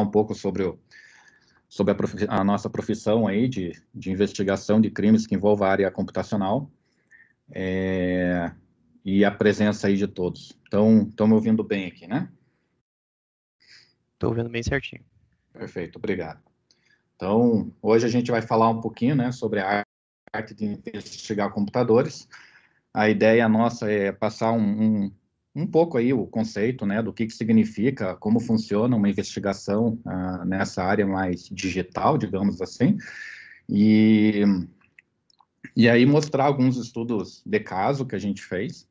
um pouco sobre a nossa profissão aí de investigação de crimes que envolvam a área computacional, e a presença aí de todos. Então, estão me ouvindo bem aqui, né? Estou ouvindo bem certinho. Perfeito, obrigado. Então, hoje a gente vai falar um pouquinho, né, sobre a arte de investigar computadores. A ideia nossa é passar um pouco aí o conceito, né, do que significa, como funciona uma investigação nessa área mais digital, digamos assim, e aí mostrar alguns estudos de caso que a gente fez,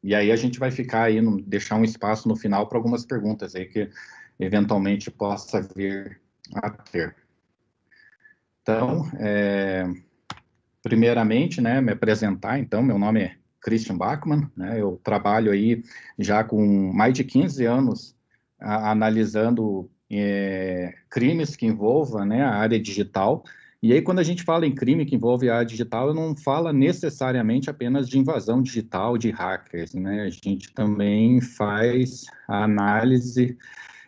e aí a gente vai ficar aí, deixar um espaço no final para algumas perguntas aí que eventualmente possa vir a ter. Então, primeiramente, né, me apresentar, então, meu nome é Christian Bachmann, né, eu trabalho aí já com mais de 15 anos analisando crimes que envolvam, né, a área digital. E aí, quando a gente fala em crime que envolve a área digital, eu não falo necessariamente apenas de invasão digital, de hackers, né, a gente também faz a análise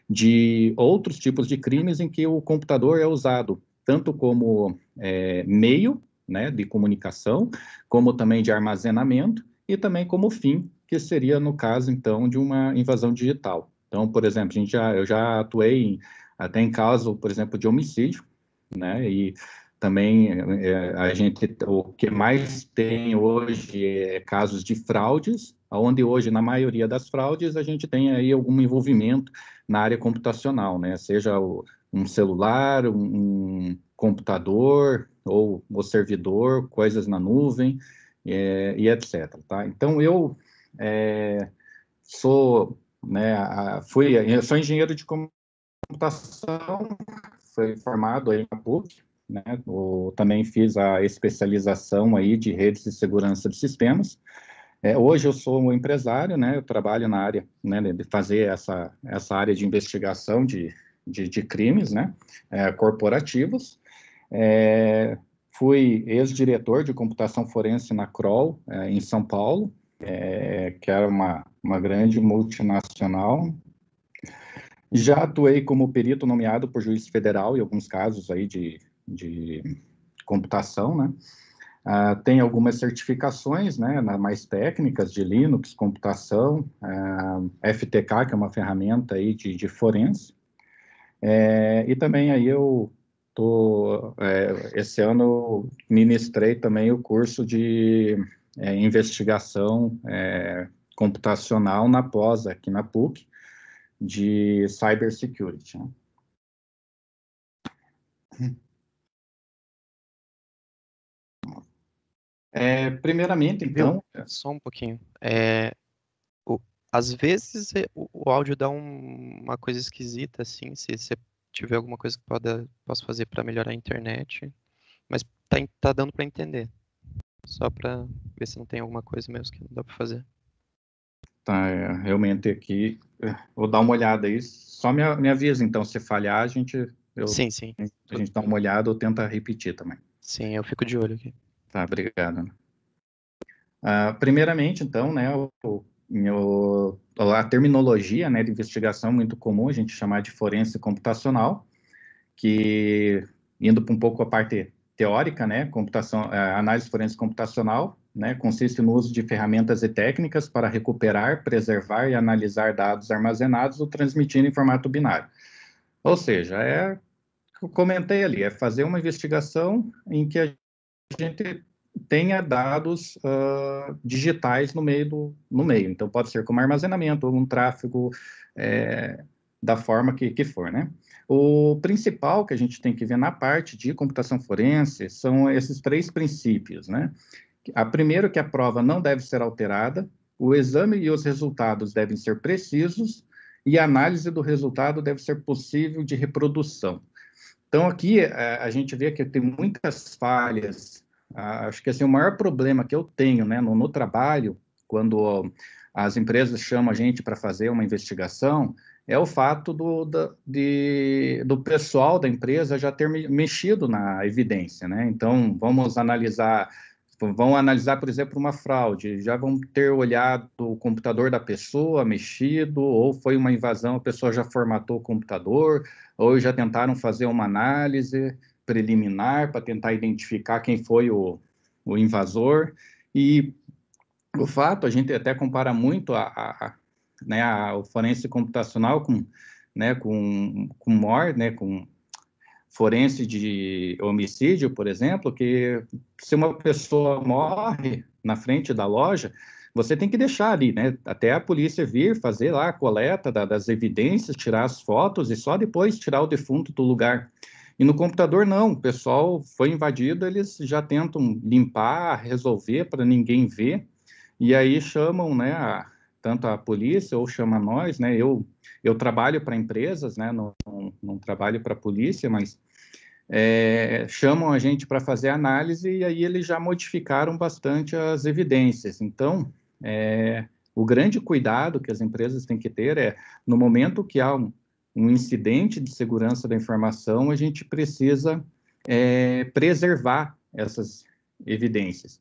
de outros tipos de crimes em que o computador é usado tanto como meio, né, de comunicação, como também de armazenamento e também como fim, que seria no caso então de uma invasão digital. Então, por exemplo, eu já atuei até em caso, por exemplo, de homicídio, né, e também o que mais tem hoje é casos de fraudes, onde hoje, na maioria das fraudes, a gente tem aí algum envolvimento na área computacional, né? Seja um celular, um computador, ou o servidor, coisas na nuvem, e etc. Tá? Então, eu sou, né, eu sou engenheiro de computação, fui formado aí na PUC, né? Também fiz a especialização aí de redes de segurança de sistemas. Hoje eu sou um empresário, né? Eu trabalho na área, né, de fazer essa área de investigação de crimes, né, corporativos. Fui ex-diretor de computação forense na Kroll, em São Paulo, que era uma grande multinacional. Já atuei como perito nomeado por juiz federal em alguns casos aí de computação, né? Tem algumas certificações, né, mais técnicas de Linux, computação, FTK, que é uma ferramenta aí de forense, e também aí esse ano ministrei também o curso de investigação computacional na pós, aqui na PUC, de cybersecurity, né? Primeiramente, então... Só um pouquinho. Às vezes o áudio dá uma coisa esquisita, assim, se você tiver alguma coisa que posso fazer para melhorar a internet, mas tá dando para entender. Só para ver se não tem alguma coisa mesmo que não dá para fazer. Tá, realmente aqui, vou dar uma olhada aí, só me avisa, então, se falhar, a gente dá uma olhada ou tenta repetir também. Sim, eu fico de olho aqui. Tá, obrigado. Primeiramente, então, né, a terminologia, né, de investigação muito comum, a gente chamar de forense computacional, que, indo para um pouco a parte teórica, né, análise forense computacional, né, consiste no uso de ferramentas e técnicas para recuperar, preservar e analisar dados armazenados ou transmitindo em formato binário. Ou seja, eu comentei ali, é fazer uma investigação em que a gente tenha dados digitais no meio. Então, pode ser como armazenamento ou um tráfego da forma que for, né? O principal que a gente tem que ver na parte de computação forense são esses 3 princípios, né? Primeiro, que a prova não deve ser alterada, o exame e os resultados devem ser precisos e a análise do resultado deve ser possível de reprodução. Então, aqui a gente vê que tem muitas falhas. Acho que assim, o maior problema que eu tenho, né, no trabalho, quando as empresas chamam a gente para fazer uma investigação, é o fato do pessoal da empresa já ter mexido na evidência, né? Então, vamos analisar, vão analisar, por exemplo, uma fraude, já vão ter olhado o computador da pessoa, mexido, ou foi uma invasão, a pessoa já formatou o computador, ou já tentaram fazer uma análise preliminar para tentar identificar quem foi o invasor. E o fato, a gente até compara muito o forense computacional com MOR, né, com forense de homicídio, por exemplo, que se uma pessoa morre na frente da loja, você tem que deixar ali, né, até a polícia vir fazer lá a coleta das evidências, tirar as fotos e só depois tirar o defunto do lugar. E no computador, não, o pessoal foi invadido, eles já tentam limpar, resolver para ninguém ver, e aí chamam, né, tanto a polícia ou chama nós, né, eu trabalho para empresas, né, não trabalho para a polícia, mas chamam a gente para fazer análise e aí eles já modificaram bastante as evidências. Então, o grande cuidado que as empresas têm que ter é, no momento que há um incidente de segurança da informação, a gente precisa preservar essas evidências,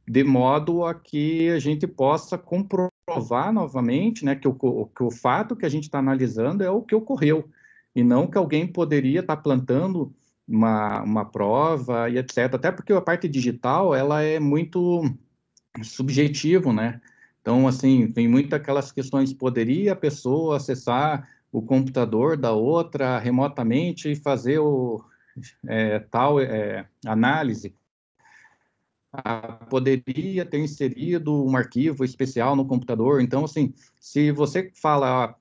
de modo a que a gente possa comprovar novamente, né, que o fato que a gente está analisando é o que ocorreu, e não que alguém poderia estar plantando uma prova e etc. Até porque a parte digital, ela é muito subjetivo, né? Então, assim, tem muitas aquelas questões, poderia a pessoa acessar o computador da outra remotamente e fazer tal análise? Poderia ter inserido um arquivo especial no computador. Então, assim, se você fala,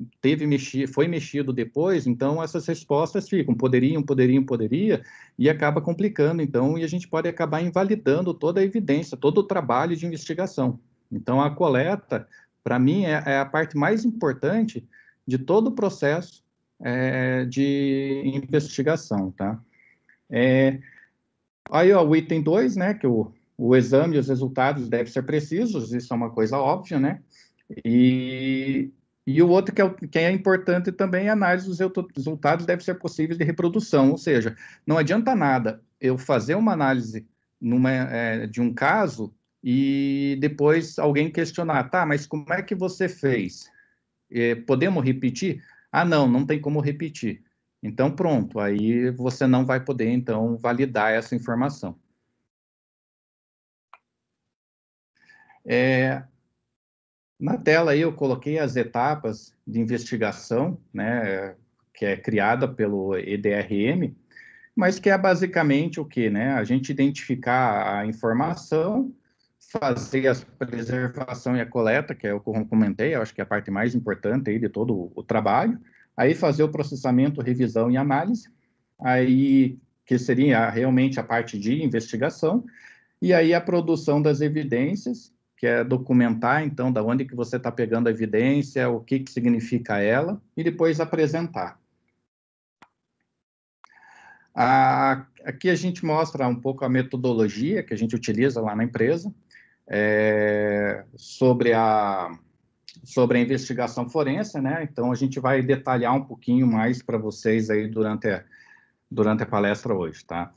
foi mexido depois, então essas respostas ficam, poderia, e acaba complicando, então, e a gente pode acabar invalidando toda a evidência, todo o trabalho de investigação. Então, a coleta, para mim, é a parte mais importante de todo o processo de investigação, tá? Aí, ó, o item 2, né, que o exame e os resultados devem ser precisos, isso é uma coisa óbvia, né? E o outro que é importante também, a análise dos resultados devem ser possíveis de reprodução, ou seja, não adianta nada eu fazer uma análise de um caso e depois alguém questionar, tá, mas como é que você fez? Podemos repetir? Ah, não tem como repetir. Então, pronto, aí você não vai poder, então, validar essa informação. Na tela aí eu coloquei as etapas de investigação, né, que é criada pelo EDRM, mas que é basicamente o que, né? A gente identificar a informação, fazer a preservação e a coleta, que é o que eu comentei, eu acho que é a parte mais importante aí de todo o trabalho, aí fazer o processamento, revisão e análise, aí que seria realmente a parte de investigação, e aí a produção das evidências, que é documentar, então, da onde que você está pegando a evidência, o que significa ela, e depois apresentar. Aqui a gente mostra um pouco a metodologia que a gente utiliza lá na empresa, sobre a investigação forense, né? Então, a gente vai detalhar um pouquinho mais para vocês aí durante a palestra hoje, tá?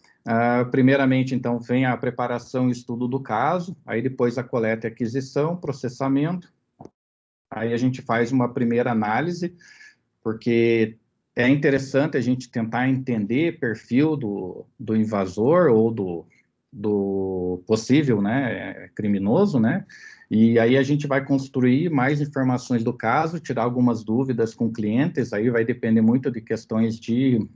Primeiramente, então, vem a preparação e estudo do caso, aí depois a coleta e aquisição, processamento, aí a gente faz uma primeira análise, porque é interessante a gente tentar entender perfil do invasor ou do possível, né, criminoso, né, e aí a gente vai construir mais informações do caso, tirar algumas dúvidas com clientes, aí vai depender muito de questões de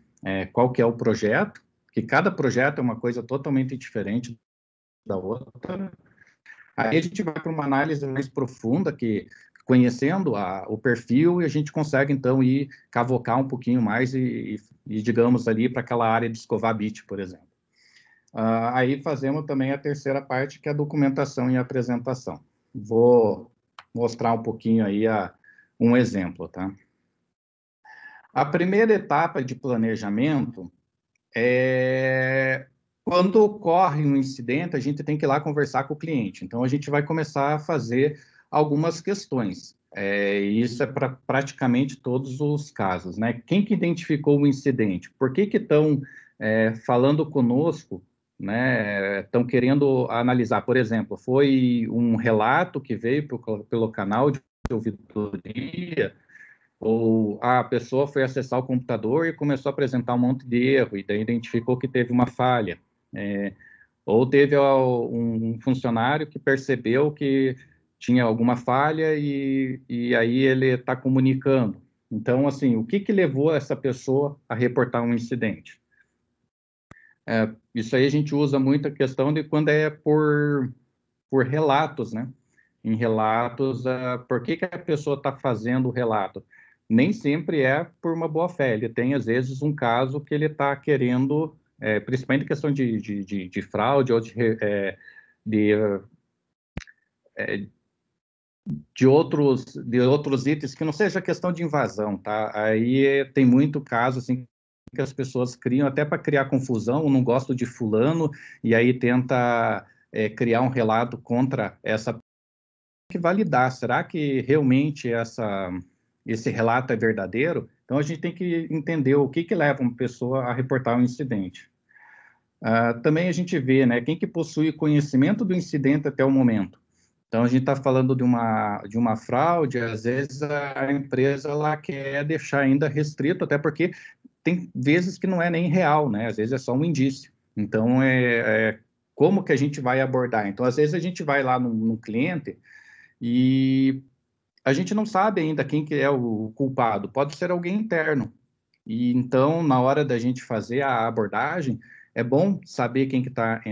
qual que é o projeto, que cada projeto é uma coisa totalmente diferente da outra. Aí a gente vai para uma análise mais profunda, que conhecendo o perfil, e a gente consegue, então, ir cavocar um pouquinho mais e digamos, ali para aquela área de escovar bit, por exemplo. Aí fazemos também a terceira parte, que é a documentação e apresentação. Vou mostrar um pouquinho aí um exemplo, tá? A primeira etapa de planejamento quando ocorre um incidente, a gente tem que ir lá conversar com o cliente. Então, a gente vai começar a fazer algumas questões. Isso é para praticamente todos os casos, né? Quem que identificou o incidente? Por que estão falando conosco, né? Estão querendo analisar, por exemplo, foi um relato que veio pelo canal de ouvidoria, ou a pessoa foi acessar o computador e começou a apresentar um monte de erro, e daí identificou que teve uma falha. Ou teve um funcionário que percebeu que tinha alguma falha e aí ele está comunicando. Então, assim, o que levou essa pessoa a reportar um incidente? Isso aí a gente usa muito a questão de quando é por relatos, né? Em relatos, por que a pessoa está fazendo o relato? Nem sempre é por uma boa fé. Ele tem, às vezes, um caso que ele está querendo, principalmente questão de fraude ou de, de outros itens que não seja questão de invasão, tá? Aí tem muito caso, assim, que as pessoas criam até para criar confusão, não gosto de fulano, e aí tenta criar um relato contra essa que validar, será que realmente esse relato é verdadeiro? Então, a gente tem que entender o que leva uma pessoa a reportar um incidente. Também a gente vê, né, quem que possui conhecimento do incidente até o momento. Então, a gente está falando de uma fraude, às vezes a empresa ela quer deixar ainda restrito, até porque tem vezes que não é nem real, né? Às vezes é só um indício. Então, como que a gente vai abordar? Então, às vezes a gente vai lá no cliente e a gente não sabe ainda quem que é o culpado, pode ser alguém interno. E então, na hora da gente fazer a abordagem, é bom saber quem que está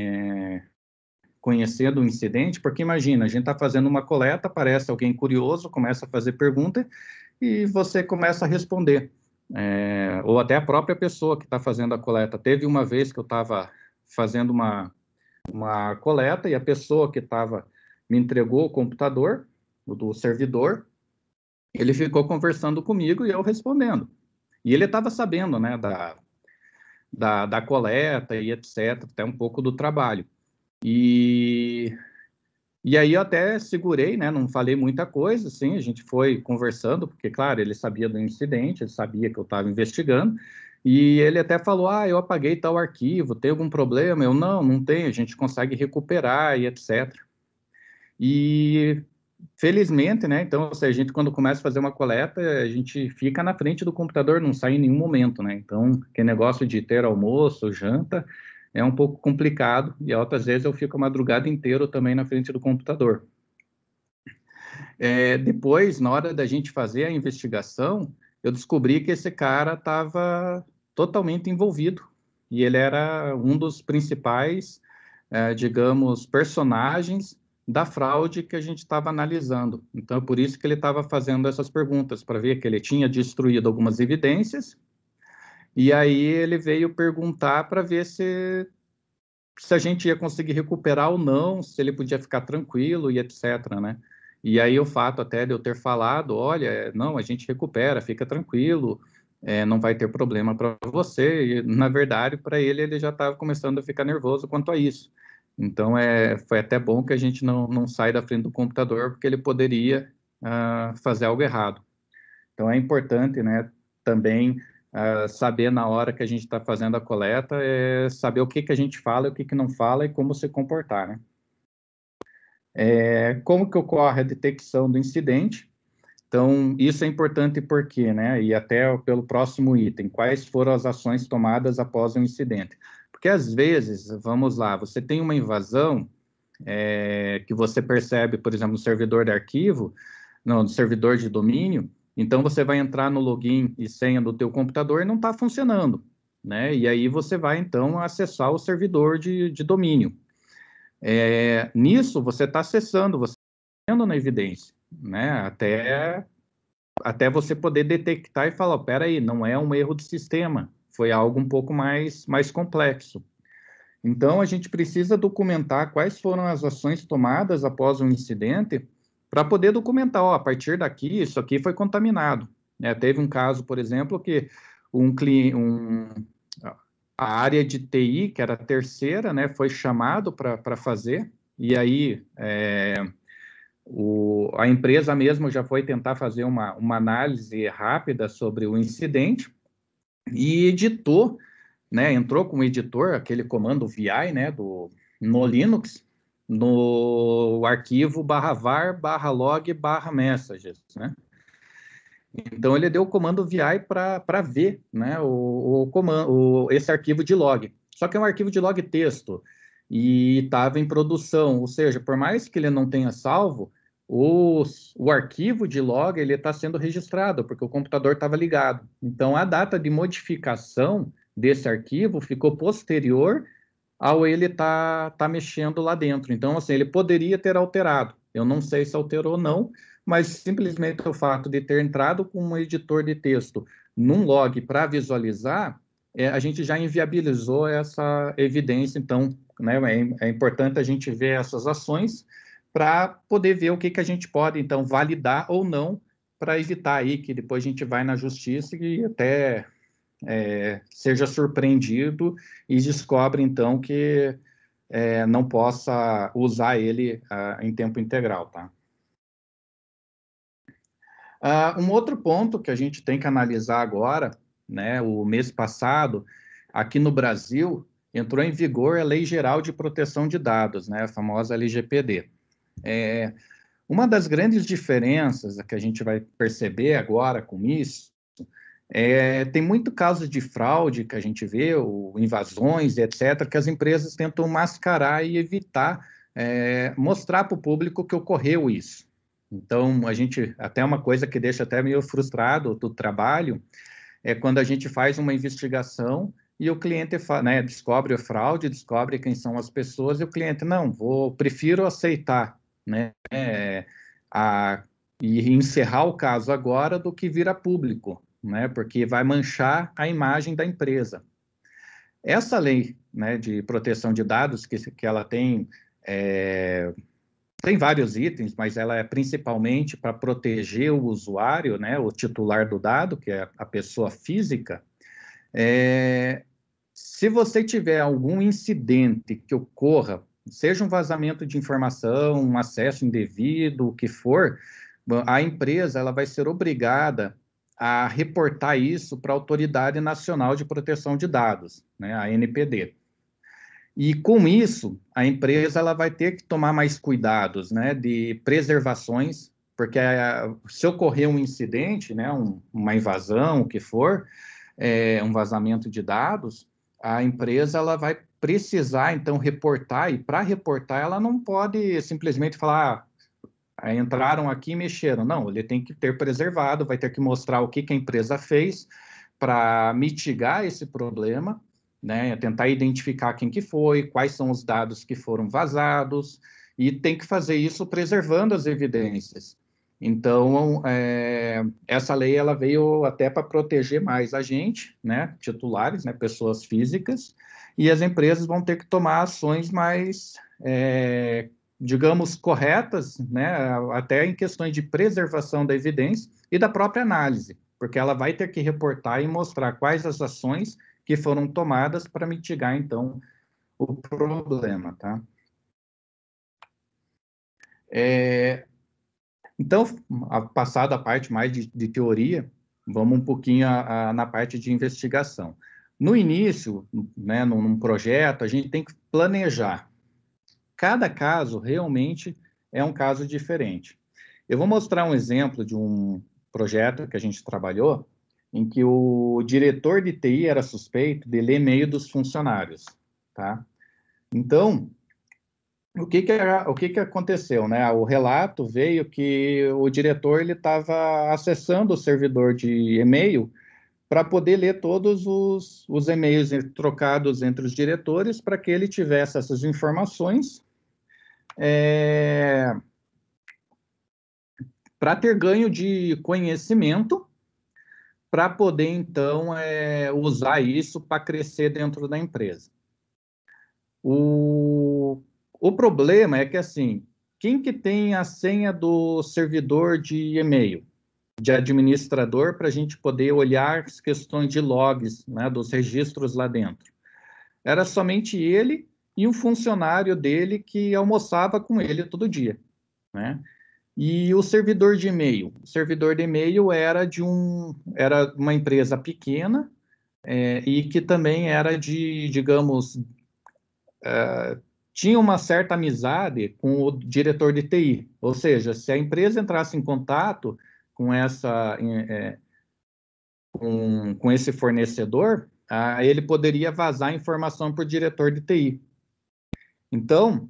conhecendo o incidente, porque imagina, a gente está fazendo uma coleta, aparece alguém curioso, começa a fazer pergunta e você começa a responder. Ou até a própria pessoa que está fazendo a coleta. Teve uma vez que eu estava fazendo uma coleta e a pessoa que me entregou o computador, o do servidor, ele ficou conversando comigo e eu respondendo. E ele estava sabendo, né, da coleta e etc., até um pouco do trabalho. E aí eu até segurei, né, não falei muita coisa, assim, a gente foi conversando, porque, claro, ele sabia do incidente, ele sabia que eu estava investigando, e ele até falou, eu apaguei tal arquivo, tem algum problema? Eu, não tem, a gente consegue recuperar e etc. E felizmente, né? Então, ou seja, a gente quando começa a fazer uma coleta, a gente fica na frente do computador, não sai em nenhum momento, né? Então, que negócio de ter almoço, janta, é um pouco complicado e outras vezes eu fico a madrugada inteira também na frente do computador. Depois, na hora da gente fazer a investigação, eu descobri que esse cara estava totalmente envolvido e ele era um dos principais, digamos, personagens da fraude que a gente estava analisando. Então, é por isso que ele estava fazendo essas perguntas, para ver que ele tinha destruído algumas evidências, e aí ele veio perguntar para ver se a gente ia conseguir recuperar ou não, se ele podia ficar tranquilo e etc., né? E aí o fato até de eu ter falado, olha, não, a gente recupera, fica tranquilo, não vai ter problema para você. E, na verdade, para ele já estava começando a ficar nervoso quanto a isso. Então, foi até bom que a gente não sai da frente do computador, porque ele poderia fazer algo errado. Então, é importante, né, também saber na hora que a gente está fazendo a coleta, saber o que a gente fala, o que não fala e como se comportar, né? Como que ocorre a detecção do incidente? Então, isso é importante porque, né, e até pelo próximo item, quais foram as ações tomadas após o incidente? Porque, às vezes, vamos lá, você tem uma invasão que você percebe, por exemplo, no servidor de arquivo, no servidor de domínio, então você vai entrar no login e senha do teu computador e não está funcionando, né? E aí você vai, então, acessar o servidor de domínio. Nisso, você está acessando, você está vendo na evidência, né? Até você poder detectar e falar, espera aí, não é um erro de sistema, foi algo um pouco mais complexo. Então, a gente precisa documentar quais foram as ações tomadas após um incidente para poder documentar, a partir daqui, isso aqui foi contaminado. Teve um caso, por exemplo, que a área de TI, que era a terceira, né, foi chamado para fazer, e aí a empresa mesmo já foi tentar fazer uma análise rápida sobre o incidente e editou né, entrou com o editor, aquele comando VI, né, no Linux, no arquivo /var/log/messages, né? Então, ele deu o comando VI para ver, né, esse arquivo de log. Só que é um arquivo de log texto e estava em produção, ou seja, por mais que ele não tenha salvo, o arquivo de log ele está sendo registrado, porque o computador estava ligado. Então, a data de modificação desse arquivo ficou posterior ao ele tá mexendo lá dentro. Então, assim, ele poderia ter alterado. Eu não sei se alterou ou não, mas simplesmente o fato de ter entrado com um editor de texto num log para visualizar, a gente já inviabilizou essa evidência. Então, né, é importante a gente ver essas ações para poder ver o que a gente pode, então, validar ou não, para evitar aí que depois a gente vai na justiça e até seja surpreendido e descobre, então, que não possa usar ele em tempo integral, tá? Um outro ponto que a gente tem que analisar agora, né, o mês passado, aqui no Brasil, entrou em vigor a Lei Geral de Proteção de Dados, né, a famosa LGPD. Uma das grandes diferenças que a gente vai perceber agora com isso, tem muito caso de fraude que a gente vê, invasões, etc., que as empresas tentam mascarar e evitar mostrar para o público que ocorreu isso. Então, até uma coisa que deixa até meio frustrado do trabalho, é quando a gente faz uma investigação e o cliente né, descobre a fraude, descobre quem são as pessoas, e o cliente, não, prefiro aceitar, né, e encerrar o caso agora do que vir a público, né, porque vai manchar a imagem da empresa. Essa lei, né, de proteção de dados, que ela tem vários itens, mas ela é principalmente para proteger o usuário, né, o titular do dado, que é a pessoa física. Se você tiver algum incidente que ocorra, seja um vazamento de informação, um acesso indevido, o que for, a empresa ela vai ser obrigada a reportar isso para a Autoridade Nacional de Proteção de Dados, né, a ANPD. E com isso, a empresa ela vai ter que tomar mais cuidados, né, de preservações, porque se ocorrer um incidente, né, uma invasão, o que for, um vazamento de dados, a empresa ela vai precisar, então, reportar, e para reportar ela não pode simplesmente falar, entraram aqui e mexeram. Não, ele tem que ter preservado, vai ter que mostrar o que a empresa fez para mitigar esse problema, né, tentar identificar quem que foi, quais são os dados que foram vazados, e tem que fazer isso preservando as evidências. Então, essa lei ela veio até para proteger mais a gente, né, titulares, né, pessoas físicas, e as empresas vão ter que tomar ações mais, digamos, corretas, né, até em questões de preservação da evidência e da própria análise, porque ela vai ter que reportar e mostrar quais as ações que foram tomadas para mitigar, então, o problema, tá? Então, passada a parte mais de teoria, vamos um pouquinho na parte de investigação. No início, né, num projeto, a gente tem que planejar. Cada caso realmente é um caso diferente. Eu vou mostrar um exemplo de um projeto que a gente trabalhou, em que o diretor de TI era suspeito de ler e-mail dos funcionários, tá? Então, o que aconteceu, né? O relato veio que o diretor ele estava acessando o servidor de e-mail para poder ler todos os e-mails trocados entre os diretores para que ele tivesse essas informações para ter ganho de conhecimento para poder, então, usar isso para crescer dentro da empresa. O problema é que, assim, quem que tem a senha do servidor de e-mail, de administrador, para a gente poder olhar as questões de logs, né, dos registros lá dentro? Era somente ele e um funcionário dele que almoçava com ele todo dia, né? E o servidor de e-mail? O servidor de e-mail era uma empresa pequena, e que também era digamos, tinha uma certa amizade com o diretor de TI. Ou seja, se a empresa entrasse em contato com com esse fornecedor, ele poderia vazar informação para o diretor de TI. Então,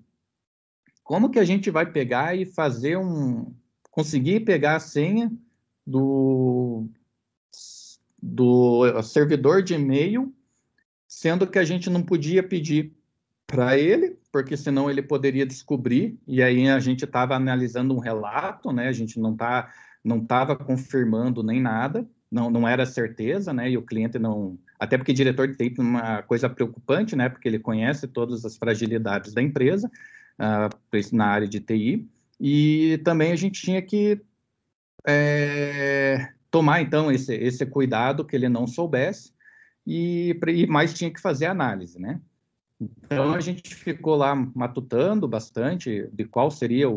como que a gente vai pegar e fazer conseguir pegar a senha do servidor de e-mail, sendo que a gente não podia pedir para ele, porque senão ele poderia descobrir, e aí a gente estava analisando um relato, né? A gente não estava confirmando nem nada, não era certeza, né? E o cliente não... Até porque diretor de TI é uma coisa preocupante, né? Porque ele conhece todas as fragilidades da empresa, na área de TI, e também a gente tinha que tomar, então, esse cuidado que ele não soubesse, e mais tinha que fazer análise, né? Então, a gente ficou lá matutando bastante de qual seria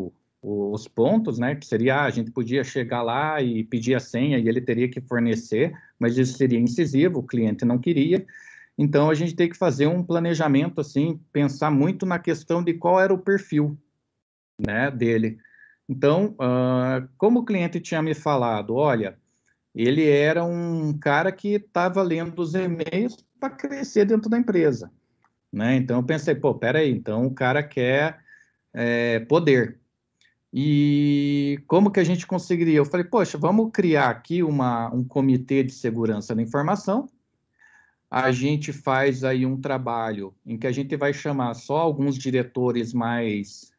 os pontos, né? Que seria, a gente podia chegar lá e pedir a senha e ele teria que fornecer, mas isso seria incisivo, o cliente não queria. Então, a gente tem que fazer um planejamento, assim, pensar muito na questão de qual era o perfil, né, dele. Então, como o cliente tinha me falado, olha, ele era um cara que estava lendo os e-mails para crescer dentro da empresa, né? Então, eu pensei, pô, peraí, então o cara quer poder. E como que a gente conseguiria? Eu falei, poxa, vamos criar aqui um comitê de segurança da informação. A gente faz aí um trabalho em que a gente vai chamar só alguns diretores mais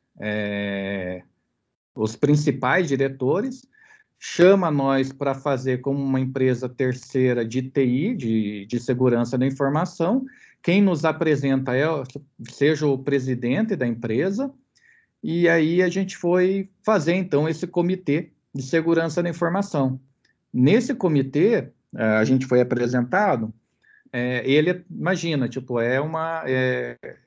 os principais diretores, chama nós para fazer como uma empresa terceira de TI, de segurança da informação. Quem nos apresenta seja o presidente da empresa, e aí a gente foi fazer, então, esse comitê de segurança da informação. Nesse comitê, a gente foi apresentado, ele, imagina, tipo,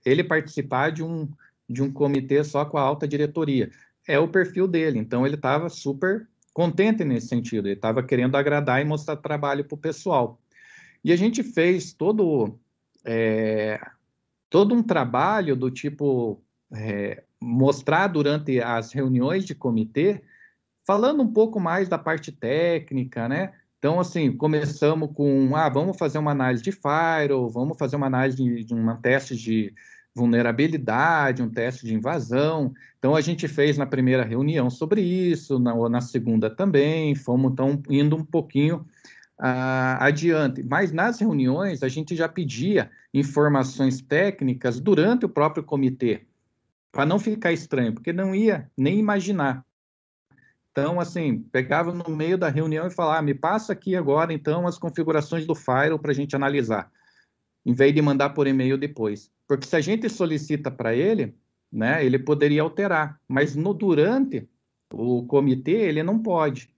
ele participar de um comitê só com a alta diretoria. É o perfil dele, então ele estava super contente nesse sentido, ele estava querendo agradar e mostrar trabalho para o pessoal. E a gente fez todo um trabalho do tipo, mostrar durante as reuniões de comitê, falando um pouco mais da parte técnica, né? Então, assim, começamos com, vamos fazer uma análise de firewall, vamos fazer uma análise de um teste de vulnerabilidade, um teste de invasão. Então, a gente fez na primeira reunião sobre isso, na segunda também, fomos, então, indo um pouquinho adiante. Mas nas reuniões, a gente já pedia informações técnicas durante o próprio comitê, para não ficar estranho, porque não ia nem imaginar. Então, assim, pegava no meio da reunião e falava, me passa aqui agora, então, as configurações do firewall para a gente analisar, em vez de mandar por e-mail depois. Porque se a gente solicita para ele, né, ele poderia alterar, mas durante o comitê ele não pode.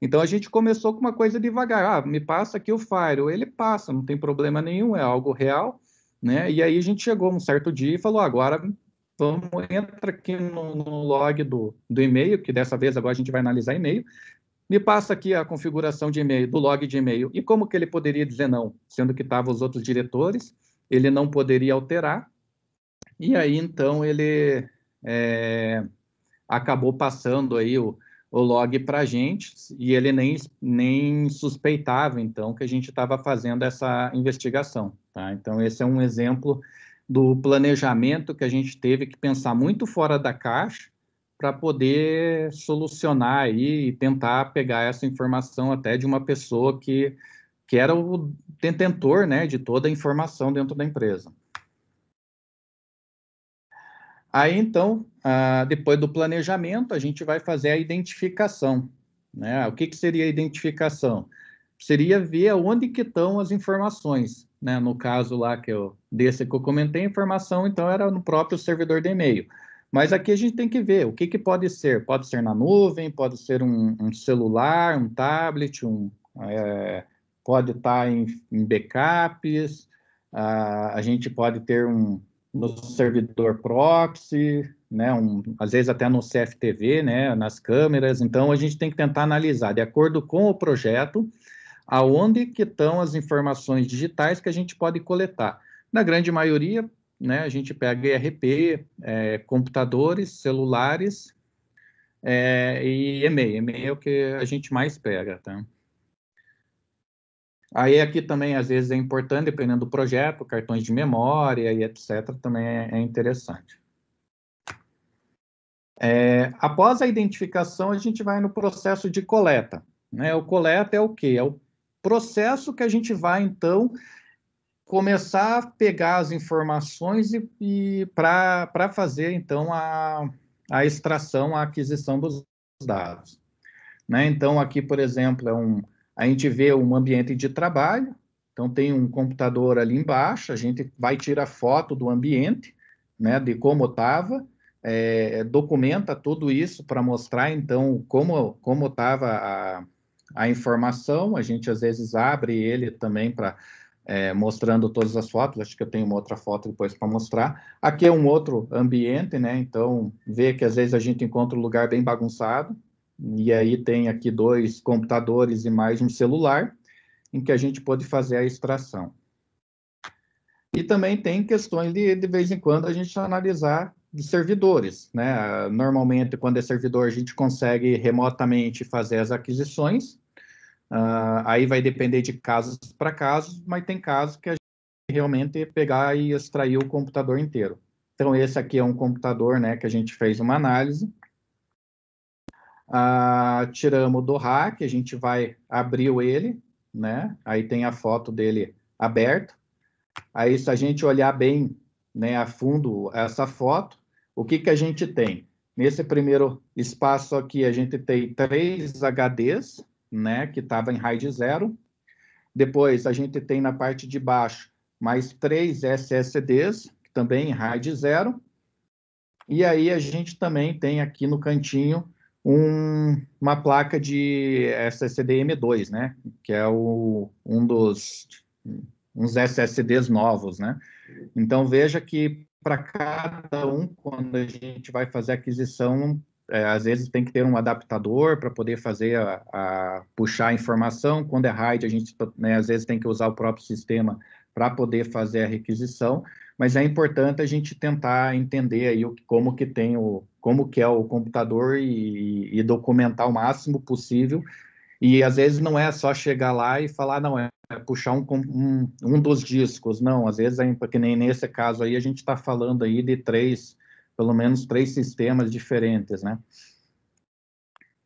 Então, a gente começou com uma coisa devagar, me passa aqui o firewall, ele passa, não tem problema nenhum, é algo real, né, e aí a gente chegou um certo dia e falou, agora entra aqui no log do e-mail, que dessa vez agora a gente vai analisar e-mail, me passa aqui a configuração de e-mail, do log de e-mail, e como que ele poderia dizer não, sendo que estavam os outros diretores, ele não poderia alterar, e aí então ele acabou passando aí o log para a gente, e ele nem suspeitava, então, que a gente estava fazendo essa investigação, tá? Então, esse é um exemplo do planejamento que a gente teve que pensar muito fora da caixa para poder solucionar aí e tentar pegar essa informação até de uma pessoa que era o detentor, né, de toda a informação dentro da empresa. Aí, então, depois do planejamento, a gente vai fazer a identificação, né? O que seria a identificação? Seria ver onde que estão as informações, né? No caso lá desse que eu comentei, a informação, então, era no próprio servidor de e-mail. Mas aqui a gente tem que ver o que pode ser. Pode ser na nuvem, pode ser um celular, um tablet, pode estar em backups, a gente pode ter no servidor proxy, né, às vezes até no CFTV, né, nas câmeras. Então, a gente tem que tentar analisar, de acordo com o projeto, aonde que estão as informações digitais que a gente pode coletar. Na grande maioria, né, a gente pega ERP, computadores, celulares e e-mail. E-mail é o que a gente mais pega, tá? Aí aqui também, às vezes, é importante, dependendo do projeto, cartões de memória e etc., também é interessante. Após a identificação, a gente vai no processo de coleta. Né? O coleta é o quê? É o processo que a gente vai, então, começar a pegar as informações e para fazer, então, a extração, a aquisição dos dados. Né? Então, aqui, por exemplo, a gente vê um ambiente de trabalho, então tem um computador ali embaixo, a gente vai tirar foto do ambiente, né, de como estava, documenta tudo isso para mostrar, então, como estava a informação, a gente às vezes abre ele também para mostrando todas as fotos, acho que eu tenho uma outra foto depois para mostrar. Aqui é um outro ambiente, né, então vê que às vezes a gente encontra um lugar bem bagunçado, e aí tem aqui 2 computadores e mais um celular, em que a gente pode fazer a extração. E também tem questões de vez em quando, a gente analisar de servidores, né? Normalmente, quando é servidor, a gente consegue remotamente fazer as aquisições, aí vai depender de casos para casos, mas tem casos que a gente realmente pegar e extrair o computador inteiro. Então, esse aqui é um computador, né, que a gente fez uma análise, tiramos do rack, a gente vai abrir ele, né? Aí tem a foto dele aberta. Aí, se a gente olhar bem, né, a fundo essa foto, o que a gente tem? Nesse primeiro espaço aqui, a gente tem 3 HDs, né, que estava em RAID 0. Depois, a gente tem na parte de baixo mais 3 SSDs, também em RAID 0. E aí, a gente também tem aqui no cantinho uma placa de SSD M2, né? Que é uns SSDs novos, né? Então, veja que para cada um, quando a gente vai fazer a aquisição, às vezes tem que ter um adaptador para poder fazer puxar a informação. Quando é RAID, a gente, né, às vezes tem que usar o próprio sistema para poder fazer a requisição, mas é importante a gente tentar entender aí como que é o computador e documentar o máximo possível. E às vezes não é só chegar lá e falar, não, é puxar um dos discos. Não, às vezes, porque nem nesse caso aí, a gente está falando aí de pelo menos 3 sistemas diferentes, né?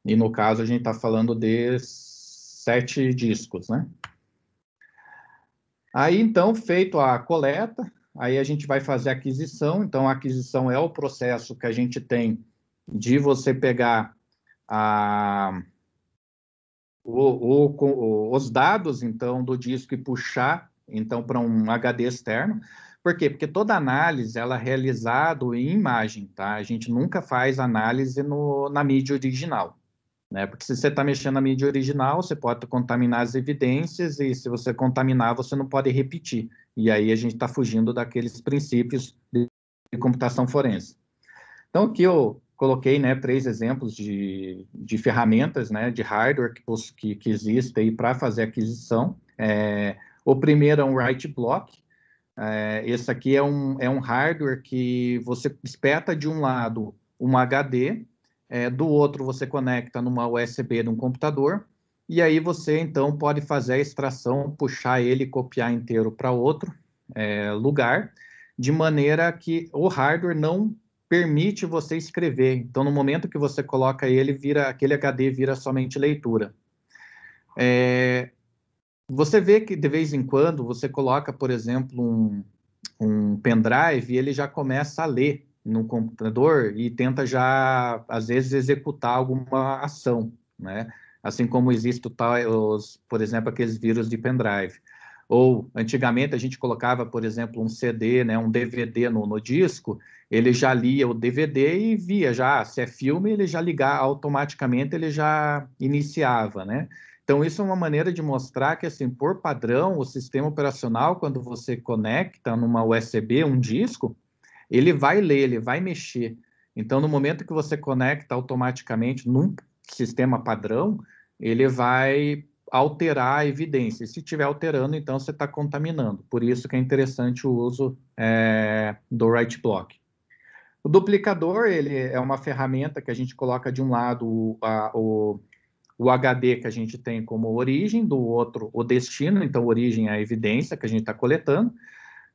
E no caso, a gente está falando de 7 discos, né? Aí, então, feito a coleta, aí a gente vai fazer a aquisição. Então, a aquisição é o processo que a gente tem de você pegar os dados, então, do disco e puxar, então, para um HD externo. Por quê? Porque toda análise, ela é realizada em imagem, tá? A gente nunca faz análise na mídia original, né? Porque se você está mexendo na mídia original, você pode contaminar as evidências, e se você contaminar, você não pode repetir. E aí a gente está fugindo daqueles princípios de computação forense. Então, aqui eu coloquei, né, 3 exemplos de ferramentas, né, de hardware que existem para fazer aquisição. O primeiro é um write block. Esse aqui é um hardware que você espeta de um lado um HD, do outro você conecta numa USB de um computador, e aí você, então, pode fazer a extração, puxar ele e copiar inteiro para outro lugar, de maneira que o hardware não permite você escrever. Então, no momento que você coloca ele, aquele HD vira somente leitura. Você vê que, de vez em quando, você coloca, por exemplo, um pendrive e ele já começa a ler no computador e tenta já, às vezes, executar alguma ação, né? Assim como existe, por exemplo, aqueles vírus de pendrive. Ou, antigamente, a gente colocava, por exemplo, um CD, né, um DVD no disco, ele já lia o DVD e via já, se é filme, ele já ligava automaticamente, ele já iniciava, né? Então, isso é uma maneira de mostrar que, assim, por padrão, o sistema operacional, quando você conecta numa USB um disco, ele vai ler, ele vai mexer. Então, no momento que você conecta automaticamente num sistema padrão, ele vai alterar a evidência. E se estiver alterando, então você está contaminando. Por isso que é interessante o uso do write block. O duplicador, ele é uma ferramenta que a gente coloca de um lado o HD que a gente tem como origem, do outro o destino. Então, origem é a evidência que a gente está coletando,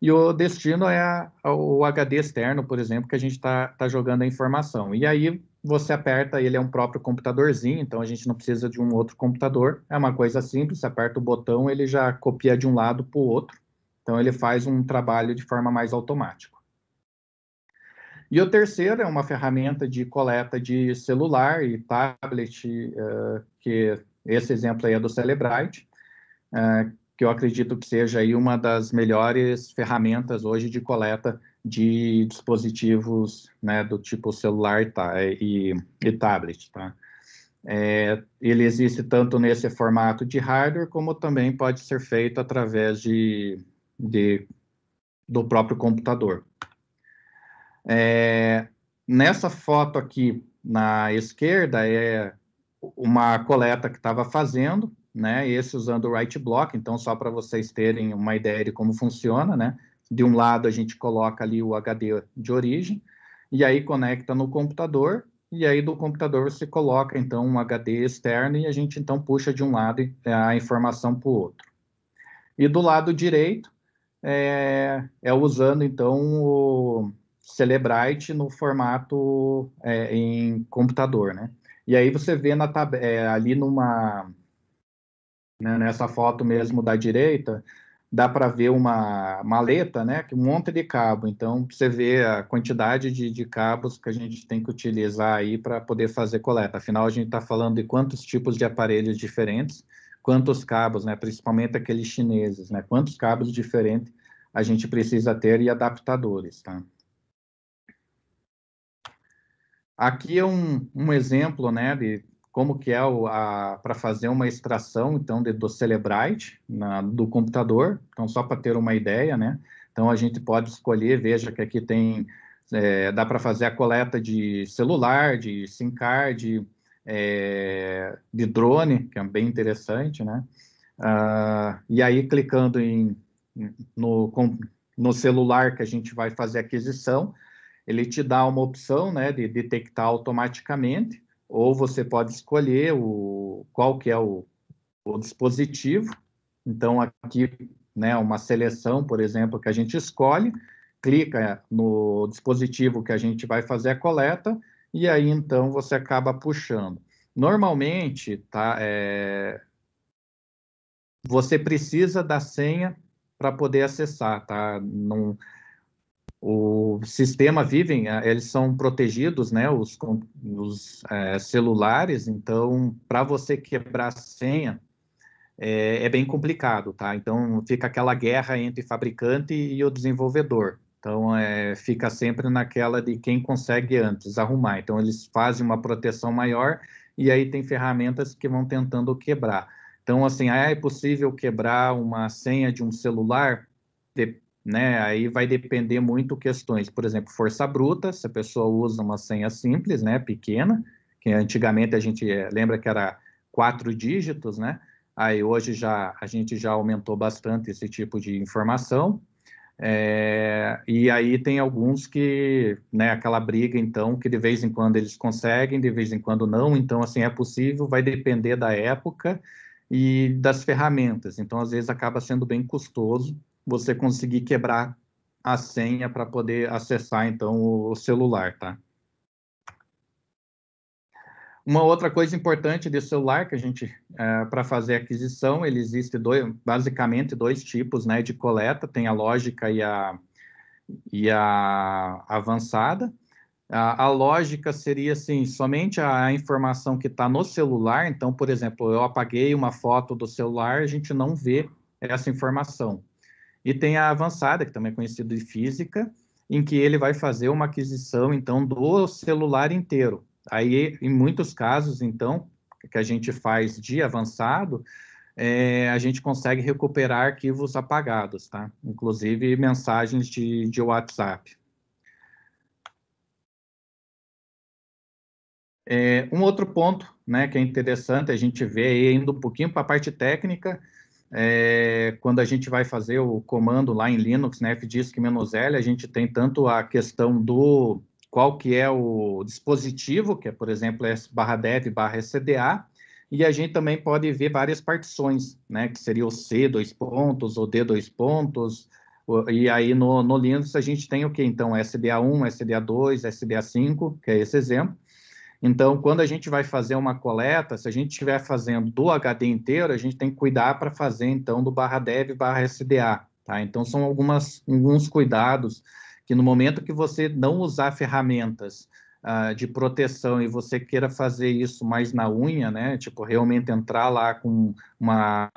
e o destino é o HD externo, por exemplo, que a gente está jogando a informação. E aí você aperta, ele é um próprio computadorzinho, então a gente não precisa de um outro computador. É uma coisa simples, você aperta o botão, ele já copia de um lado para o outro. Então ele faz um trabalho de forma mais automática. E o terceiro é uma ferramenta de coleta de celular e tablet, que esse exemplo aí é do Cellebrite, que eu acredito que seja aí uma das melhores ferramentas hoje de coleta de dispositivos, né, do tipo celular e tablet, tá? Ele existe tanto nesse formato de hardware, como também pode ser feito através do próprio computador. Nessa foto aqui na esquerda é uma coleta que estava fazendo, né? Esse usando o write block, então só para vocês terem uma ideia de como funciona, né? De um lado a gente coloca ali o HD de origem, e aí conecta no computador, e aí do computador você coloca então um HD externo, e a gente então puxa de um lado a informação para o outro. E do lado direito é usando então o Cellebrite no formato em computador, né? E aí você vê ali nessa foto mesmo da direita, dá para ver uma maleta, né, que um monte de cabo. Então, você vê a quantidade de cabos que a gente tem que utilizar aí para poder fazer coleta. Afinal, a gente está falando de quantos tipos de aparelhos diferentes, quantos cabos, né, principalmente aqueles chineses, né, quantos cabos diferentes a gente precisa ter e adaptadores, tá? Aqui é um exemplo, né, de como que é para fazer uma extração, então, do Cellebrite do computador. Então, só para ter uma ideia, né? Então, a gente pode escolher, veja que aqui tem, dá para fazer a coleta de celular, de SIM card, de drone, que é bem interessante, né? E aí, clicando no, no celular que a gente vai fazer a aquisição, ele te dá uma opção, né, de detectar automaticamente, ou você pode escolher qual que é o dispositivo. Então, aqui, né, uma seleção, por exemplo, que a gente escolhe, clica no dispositivo que a gente vai fazer a coleta, e aí, então, você acaba puxando. Normalmente, tá, você precisa da senha para poder acessar, tá? Não, o sistema vivem, eles são protegidos, né, os celulares, então, para você quebrar a senha, é bem complicado, tá? Então, fica aquela guerra entre fabricante e o desenvolvedor. Então, fica sempre naquela de quem consegue antes arrumar. Então, eles fazem uma proteção maior e aí tem ferramentas que vão tentando quebrar. Então, assim, é possível quebrar uma senha de um celular? Né? Aí vai depender muito questões, por exemplo, força bruta, se a pessoa usa uma senha simples, né, pequena, que antigamente a gente lembra que era 4 dígitos, né? Aí hoje a gente já aumentou bastante esse tipo de informação. E aí tem alguns que, né, aquela briga, então, que de vez em quando eles conseguem, de vez em quando não, então, assim, é possível, vai depender da época e das ferramentas, então, às vezes, acaba sendo bem custoso você conseguir quebrar a senha para poder acessar, então, o celular, tá? Uma outra coisa importante de celular que a gente, para fazer aquisição, ele existe basicamente dois tipos, né, de coleta, tem a lógica e a avançada. A lógica seria, assim, somente a informação que está no celular, então, por exemplo, eu apaguei uma foto do celular, a gente não vê essa informação. E tem a avançada, que também é conhecida de física, em que ele vai fazer uma aquisição, então, do celular inteiro. Aí, em muitos casos, então, que a gente faz de avançado, a gente consegue recuperar arquivos apagados, tá? Inclusive mensagens de WhatsApp. Um outro ponto, né, que é interessante a gente ver aí, indo um pouquinho para a parte técnica, quando a gente vai fazer o comando lá em Linux, né, fdisk-l, a gente tem tanto a questão do qual que é o dispositivo, que é, por exemplo, s/dev/sda, e a gente também pode ver várias partições, né, que seria o C, dois pontos, ou D, dois pontos, e aí no Linux a gente tem o que? Então, SDA1, SDA2, SDA5, que é esse exemplo. Então, quando a gente vai fazer uma coleta, se a gente estiver fazendo do HD inteiro, a gente tem que cuidar para fazer, então, do /dev/sda, tá? Então, são alguns cuidados que no momento que você não usar ferramentas de proteção e você queira fazer isso mais na unha, né? Tipo, realmente entrar lá com uma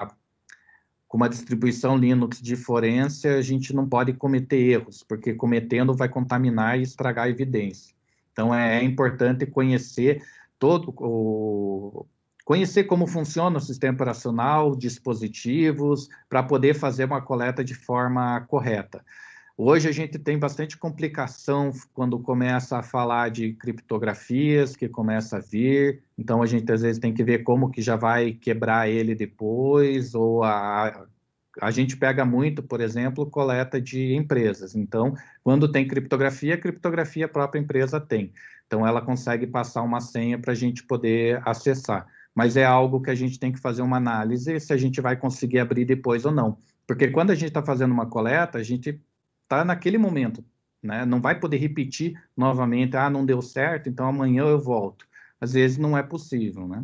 distribuição Linux de forense, a gente não pode cometer erros, porque cometendo vai contaminar e estragar a evidência. Então, é importante conhecer conhecer como funciona o sistema operacional, dispositivos, para poder fazer uma coleta de forma correta. Hoje a gente tem bastante complicação quando começa a falar de criptografias, que começa a vir, então a gente às vezes tem que ver como que já vai quebrar ele depois, ou a gente pega muito, por exemplo, coleta de empresas. Então, quando tem criptografia, a criptografia a própria empresa tem. Então, ela consegue passar uma senha para a gente poder acessar. Mas é algo que a gente tem que fazer uma análise se a gente vai conseguir abrir depois ou não. Porque quando a gente está fazendo uma coleta, a gente está naquele momento, né? Não vai poder repetir novamente, não deu certo, então amanhã eu volto. Às vezes não é possível, né?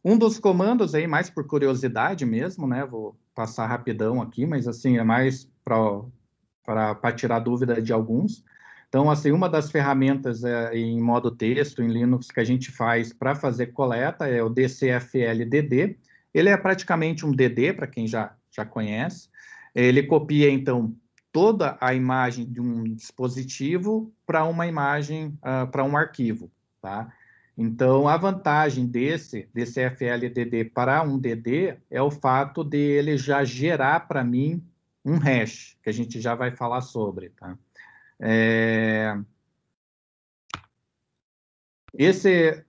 Um dos comandos aí, mais por curiosidade mesmo, né? Vou passar rapidão aqui, mas assim, é mais para tirar dúvida de alguns. Então, assim, uma das ferramentas em modo texto, em Linux, que a gente faz para fazer coleta é o DCFL-DD. Ele é praticamente um DD, para quem já conhece. Ele copia, então, toda a imagem de um dispositivo para uma imagem, para um arquivo, tá? Então, a vantagem desse FLDD para um DD é o fato de ele já gerar para mim um hash, que a gente já vai falar sobre, tá?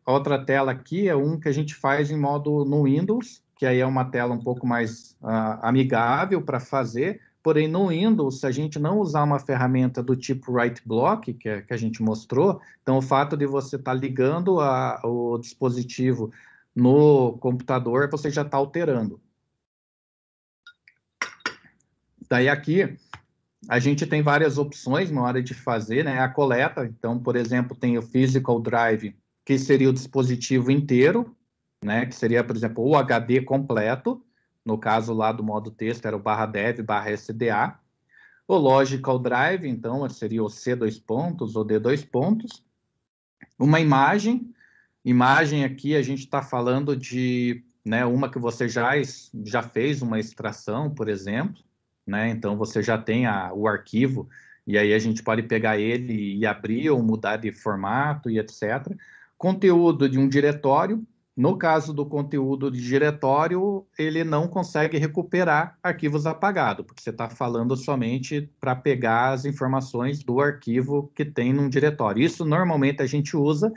Outra tela aqui é um que a gente faz em modo no Windows, que aí é uma tela um pouco mais amigável para fazer, porém no Windows, se a gente não usar uma ferramenta do tipo Write Block, que a gente mostrou, então o fato de você estar ligando o dispositivo no computador, você já está alterando. Daí aqui, a gente tem várias opções na hora de fazer, né? A coleta, então, por exemplo, tem o Physical Drive, que seria o dispositivo inteiro, né? Que seria, por exemplo, o HD completo. No caso lá do modo texto, era o /dev/sda. O Logical Drive, então, seria o C dois pontos ou D dois pontos. Uma imagem aqui a gente está falando de, né, uma que você já fez uma extração, por exemplo, né? Então você já tem o arquivo e aí a gente pode pegar ele e abrir ou mudar de formato e etc. Conteúdo de um diretório. No caso do conteúdo de diretório, ele não consegue recuperar arquivos apagados, porque você está falando somente para pegar as informações do arquivo que tem num diretório. Isso normalmente a gente usa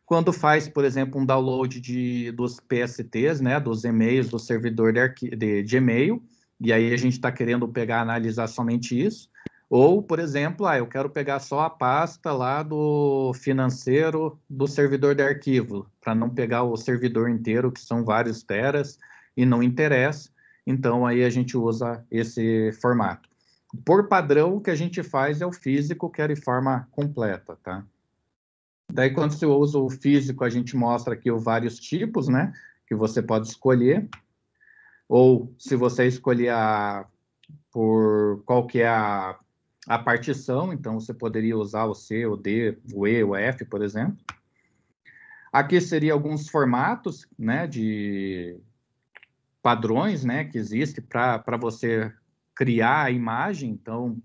quando faz, por exemplo, um download dos PSTs, né, dos e-mails do servidor de e-mail, e aí a gente está querendo pegar, analisar somente isso. Ou, por exemplo, eu quero pegar só a pasta lá do financeiro do servidor de arquivo, para não pegar o servidor inteiro, que são vários teras, e não interessa. Então, aí a gente usa esse formato. Por padrão, o que a gente faz é o físico, que é de forma completa, tá? Daí, quando você usa o físico, a gente mostra aqui os vários tipos, né? Que você pode escolher. Ou, se você escolher por qual que é a partição, então você poderia usar o C, o D, o E, o F, por exemplo. Aqui seria alguns formatos, né? De padrões, né? Que existe para você criar a imagem. Então,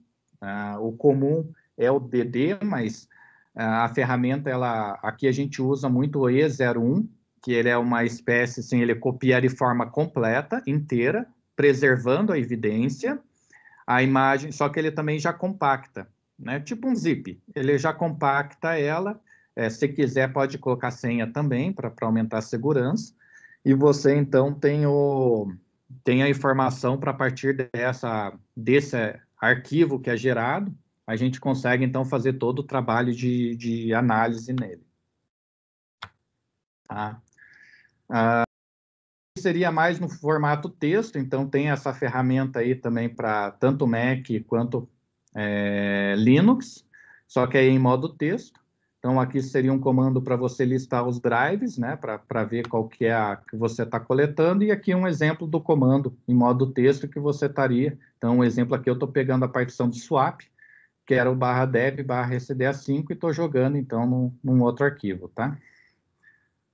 o comum é o DD, mas a ferramenta, aqui a gente usa muito o E01, que ele é uma espécie, assim, ele copia de forma completa, inteira, preservando a evidência, a imagem, só que ele também já compacta, né? Tipo um zip, ele já compacta ela, se quiser, pode colocar senha também, para aumentar a segurança. E você, então, tem a informação para, a partir desse arquivo que é gerado, a gente consegue, então, fazer todo o trabalho de análise nele. Tá? Seria mais no formato texto, então tem essa ferramenta aí também para tanto Mac quanto Linux, só que aí em modo texto. Então aqui seria um comando para você listar os drives, né, para ver qual que é a que você está coletando, e aqui um exemplo do comando em modo texto que você estaria. Então um exemplo aqui, eu estou pegando a partição de swap, que era o /dev/stda5, e estou jogando então num outro arquivo, tá?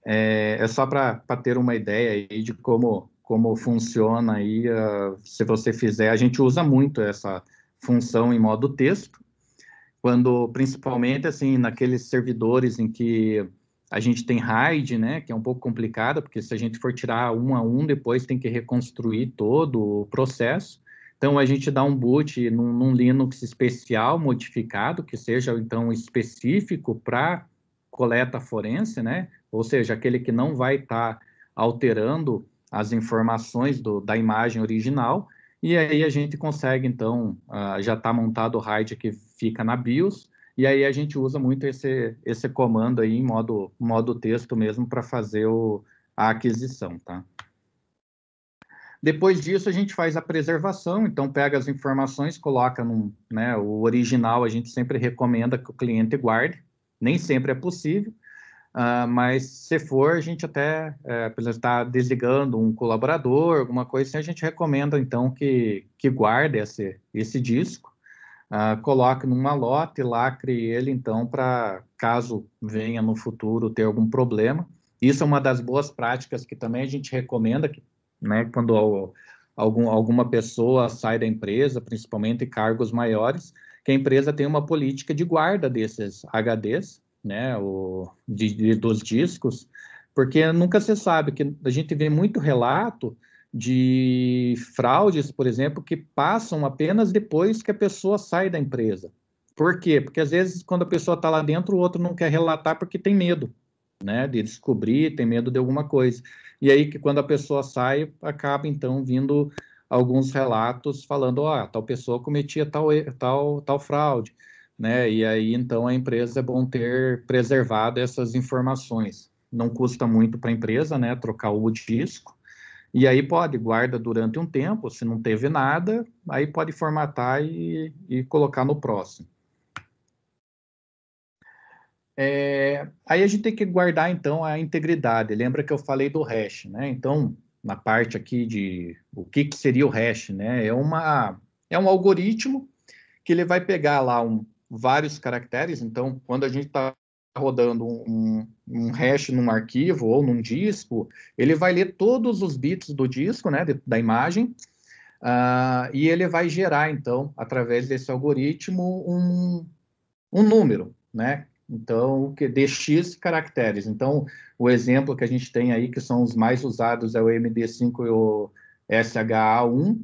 É só para ter uma ideia aí de como funciona aí, se você fizer, a gente usa muito essa função em modo texto, quando, principalmente, assim, naqueles servidores em que a gente tem RAID, né, que é um pouco complicado, porque se a gente for tirar um a um, depois tem que reconstruir todo o processo. Então, a gente dá um boot num Linux especial, modificado, que seja, então, específico para coleta forense, né, ou seja, aquele que não vai estar alterando as informações da imagem original, e aí a gente consegue, então, já está montado o RAID que fica na BIOS, e aí a gente usa muito esse comando aí em modo texto mesmo para fazer a aquisição, tá? Depois disso, a gente faz a preservação, então pega as informações, coloca né, o original, a gente sempre recomenda que o cliente guarde, nem sempre é possível, mas se for, a gente até, por exemplo, está desligando um colaborador, alguma coisa assim, a gente recomenda, então, que guarde esse disco, coloque num malote, lacre ele, então, para caso venha no futuro ter algum problema. Isso é uma das boas práticas que também a gente recomenda, né, quando alguma pessoa sai da empresa, principalmente cargos maiores, que a empresa tem uma política de guarda desses HDs, né, dos discos, porque nunca se sabe, que a gente vê muito relato de fraudes, por exemplo, que passam apenas depois que a pessoa sai da empresa. Por quê? Porque às vezes quando a pessoa está lá dentro, o outro não quer relatar porque tem medo, né, de descobrir, tem medo de alguma coisa. E aí que quando a pessoa sai, acaba então vindo alguns relatos falando, tal pessoa cometia tal fraude, né? E aí então a empresa é bom ter preservado essas informações. Não custa muito para a empresa, né, trocar o disco. E aí guarda durante um tempo, se não teve nada, aí pode formatar e colocar no próximo. Aí a gente tem que guardar, então, a integridade. Lembra que eu falei do hash, né? Então, na parte aqui de o que seria o hash, né? É um algoritmo que ele vai pegar lá vários caracteres. Então, quando a gente está rodando um hash num arquivo ou num disco, ele vai ler todos os bits do disco, né, da imagem, e ele vai gerar, então, através desse algoritmo, um número, né? Então, que dê X caracteres. Então, o exemplo que a gente tem aí, que são os mais usados, é o MD5 e o SHA-1.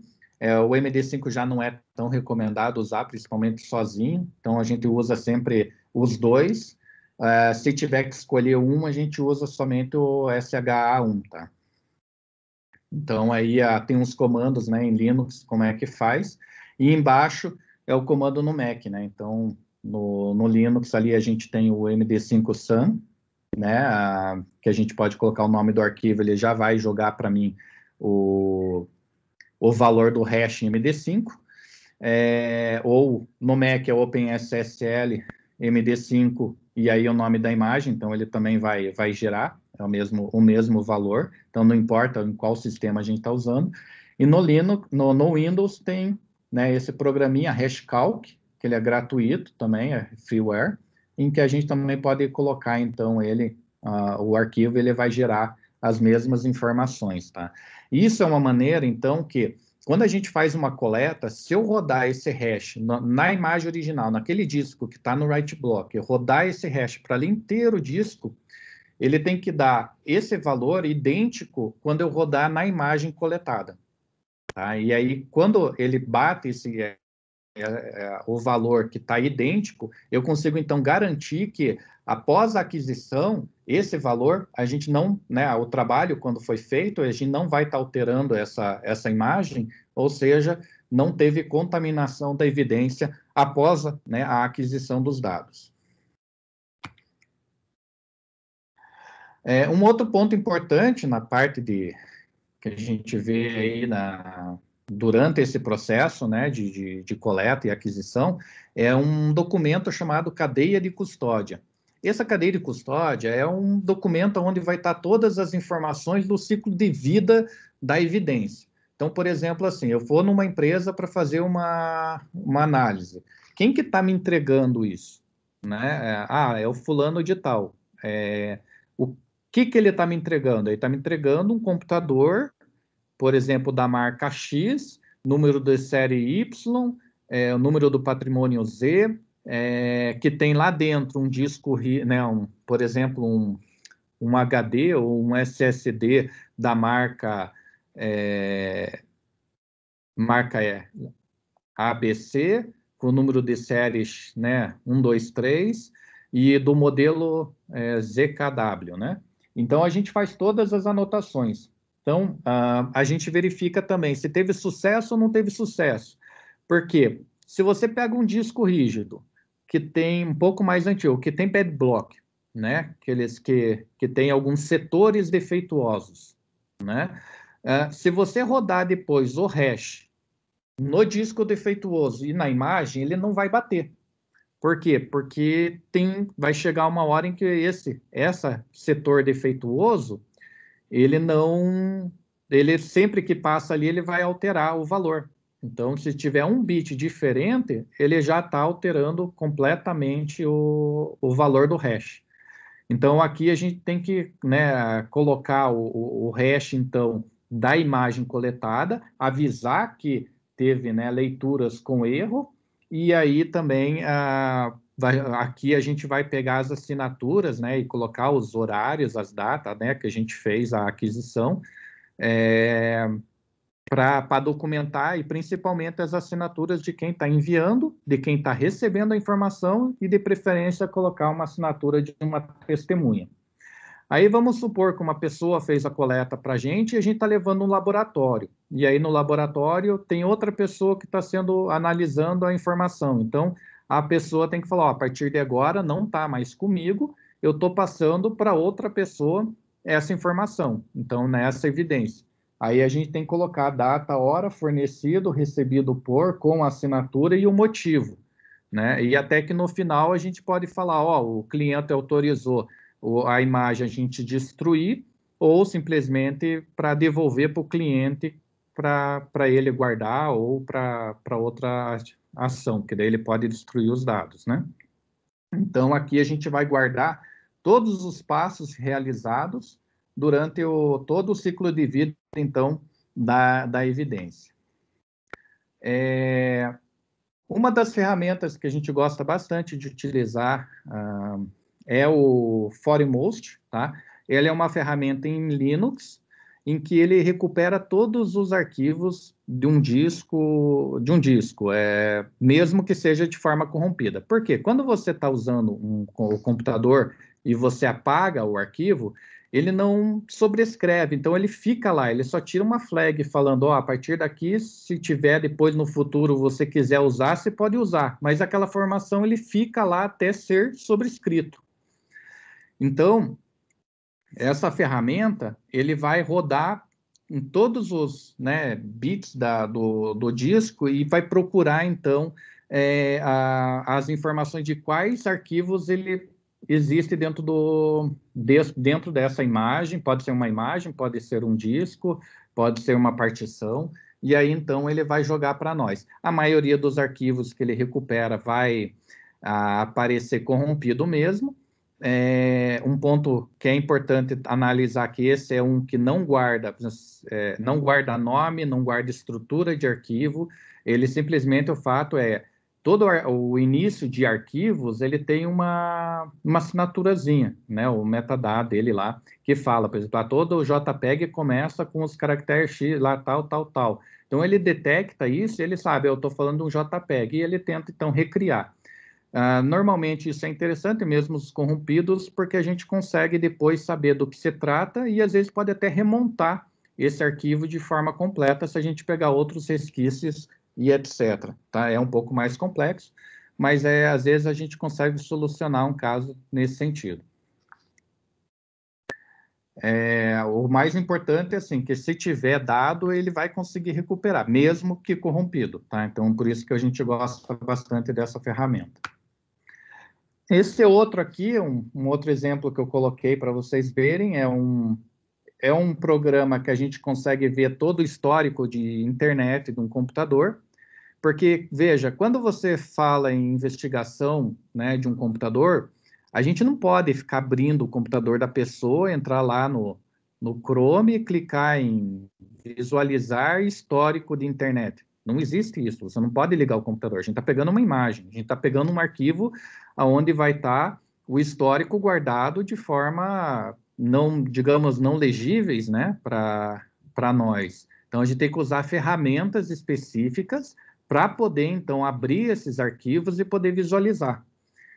O MD5 já não é tão recomendado usar, principalmente sozinho, então a gente usa sempre os dois. Se tiver que escolher um, a gente usa somente o SHA-1, tá? Então, aí tem uns comandos, né, em Linux, como é que faz, e embaixo é o comando no Mac, né? Então, no Linux ali a gente tem o MD5-SUN, né, que a gente pode colocar o nome do arquivo, ele já vai jogar para mim o valor do hash em MD5, ou no Mac é OpenSSL MD5, e aí o nome da imagem, então ele também vai gerar o mesmo valor, então não importa em qual sistema a gente está usando. E no Linux, no Windows tem, né, esse programinha hashcalc, que ele é gratuito também, é freeware, em que a gente também pode colocar, então, o arquivo, ele vai gerar as mesmas informações, tá? Isso é uma maneira, então, que quando a gente faz uma coleta, se eu rodar esse hash na imagem original, naquele disco que está no write block, eu rodar esse hash para ler inteiro o disco, ele tem que dar esse valor idêntico quando eu rodar na imagem coletada. Tá? E aí, quando ele bate o valor que está idêntico, eu consigo, então, garantir que, após a aquisição, esse valor, a gente não, né, o trabalho, quando foi feito, a gente não vai estar alterando essa imagem, ou seja, não teve contaminação da evidência após, né, a aquisição dos dados. Um outro ponto importante na parte que a gente vê aí durante esse processo, né, de coleta e aquisição, é um documento chamado cadeia de custódia. Essa cadeia de custódia é um documento onde vai estar todas as informações do ciclo de vida da evidência. Então, por exemplo, assim, eu vou numa empresa para fazer uma análise. Quem que está me entregando isso? Né? É o fulano de tal. O que ele está me entregando? Ele está me entregando um computador, por exemplo, da marca X, número de série Y, o número do patrimônio Z, que tem lá dentro um disco, né, por exemplo, um HD ou um SSD da marca ABC, com o número de séries, né, 1, 2, 3, e do modelo ZKW, né? Então, a gente faz todas as anotações. Então, a gente verifica também se teve sucesso ou não teve sucesso. Por quê? Se você pega um disco rígido, que tem um pouco mais antigo, que tem pad block, né? Que tem alguns setores defeituosos, né? Se você rodar depois o hash no disco defeituoso e na imagem, ele não vai bater. Por quê? Porque vai chegar uma hora em que esse setor defeituoso, ele sempre que passa ali, ele vai alterar o valor. Então, se tiver um bit diferente, ele já está alterando completamente o valor do hash. Então, aqui a gente tem que, né, colocar o hash, então, da imagem coletada, avisar que teve, né, leituras com erro, e aí também aqui a gente vai pegar as assinaturas, né, e colocar os horários, as datas, né, que a gente fez a aquisição, para documentar, e principalmente as assinaturas de quem está enviando, de quem está recebendo a informação, e de preferência colocar uma assinatura de uma testemunha. Aí vamos supor que uma pessoa fez a coleta para a gente e a gente está levando no laboratório. E aí no laboratório tem outra pessoa que está analisando a informação. Então a pessoa tem que falar, a partir de agora não está mais comigo, eu estou passando para outra pessoa essa informação. Então, nessa evidência. Aí a gente tem que colocar a data, hora, fornecido, recebido por, com a assinatura e o motivo, né? E até que no final a gente pode falar, o cliente autorizou a imagem a gente destruir ou simplesmente para devolver para o cliente para ele guardar ou para outra ação, que daí ele pode destruir os dados, né? Então, aqui a gente vai guardar todos os passos realizados durante todo o ciclo de vida, então, da evidência. Uma das ferramentas que a gente gosta bastante de utilizar é o Foremost, tá? Ele é uma ferramenta em Linux, em que ele recupera todos os arquivos de um disco, mesmo que seja de forma corrompida. Por quê? Quando você está usando o computador e você apaga o arquivo, ele não sobrescreve, então ele fica lá, ele só tira uma flag falando, a partir daqui, se tiver depois no futuro você quiser usar, você pode usar, mas aquela informação ele fica lá até ser sobrescrito. Então, essa ferramenta, ele vai rodar em todos os, né, bits do disco e vai procurar, então, as informações de quais arquivos ele existe dentro dessa imagem. Pode ser uma imagem, pode ser um disco, pode ser uma partição, e aí, então, ele vai jogar para nós. A maioria dos arquivos que ele recupera vai aparecer corrompido mesmo. Um ponto que é importante analisar que esse é um que não guarda nome, não guarda estrutura de arquivo, ele simplesmente, o fato todo o início de arquivos, ele tem uma assinaturazinha, né, o metadado dele lá, que fala, por exemplo, todo o JPEG começa com os caracteres X, lá, tal, tal, tal. Então, ele detecta isso, ele sabe, eu estou falando de um JPEG, e ele tenta, então, recriar. Normalmente, isso é interessante, mesmo os corrompidos, porque a gente consegue depois saber do que se trata e, às vezes, pode até remontar esse arquivo de forma completa se a gente pegar outros resquícios e etc. Tá? É um pouco mais complexo, mas às vezes a gente consegue solucionar um caso nesse sentido. O mais importante é assim, que se tiver dado, ele vai conseguir recuperar, mesmo que corrompido. Tá? Então, por isso que a gente gosta bastante dessa ferramenta. Esse outro aqui, um outro exemplo que eu coloquei para vocês verem, é um programa que a gente consegue ver todo o histórico de internet de um computador. Porque, veja, quando você fala em investigação, né, de um computador, a gente não pode ficar abrindo o computador da pessoa, entrar lá no Chrome e clicar em visualizar histórico de internet. Não existe isso, você não pode ligar o computador. A gente está pegando uma imagem, a gente está pegando um arquivo onde vai estar o histórico guardado de forma, não, digamos, não legíveis, né, para nós. Então, a gente tem que usar ferramentas específicas para poder, então, abrir esses arquivos e poder visualizar.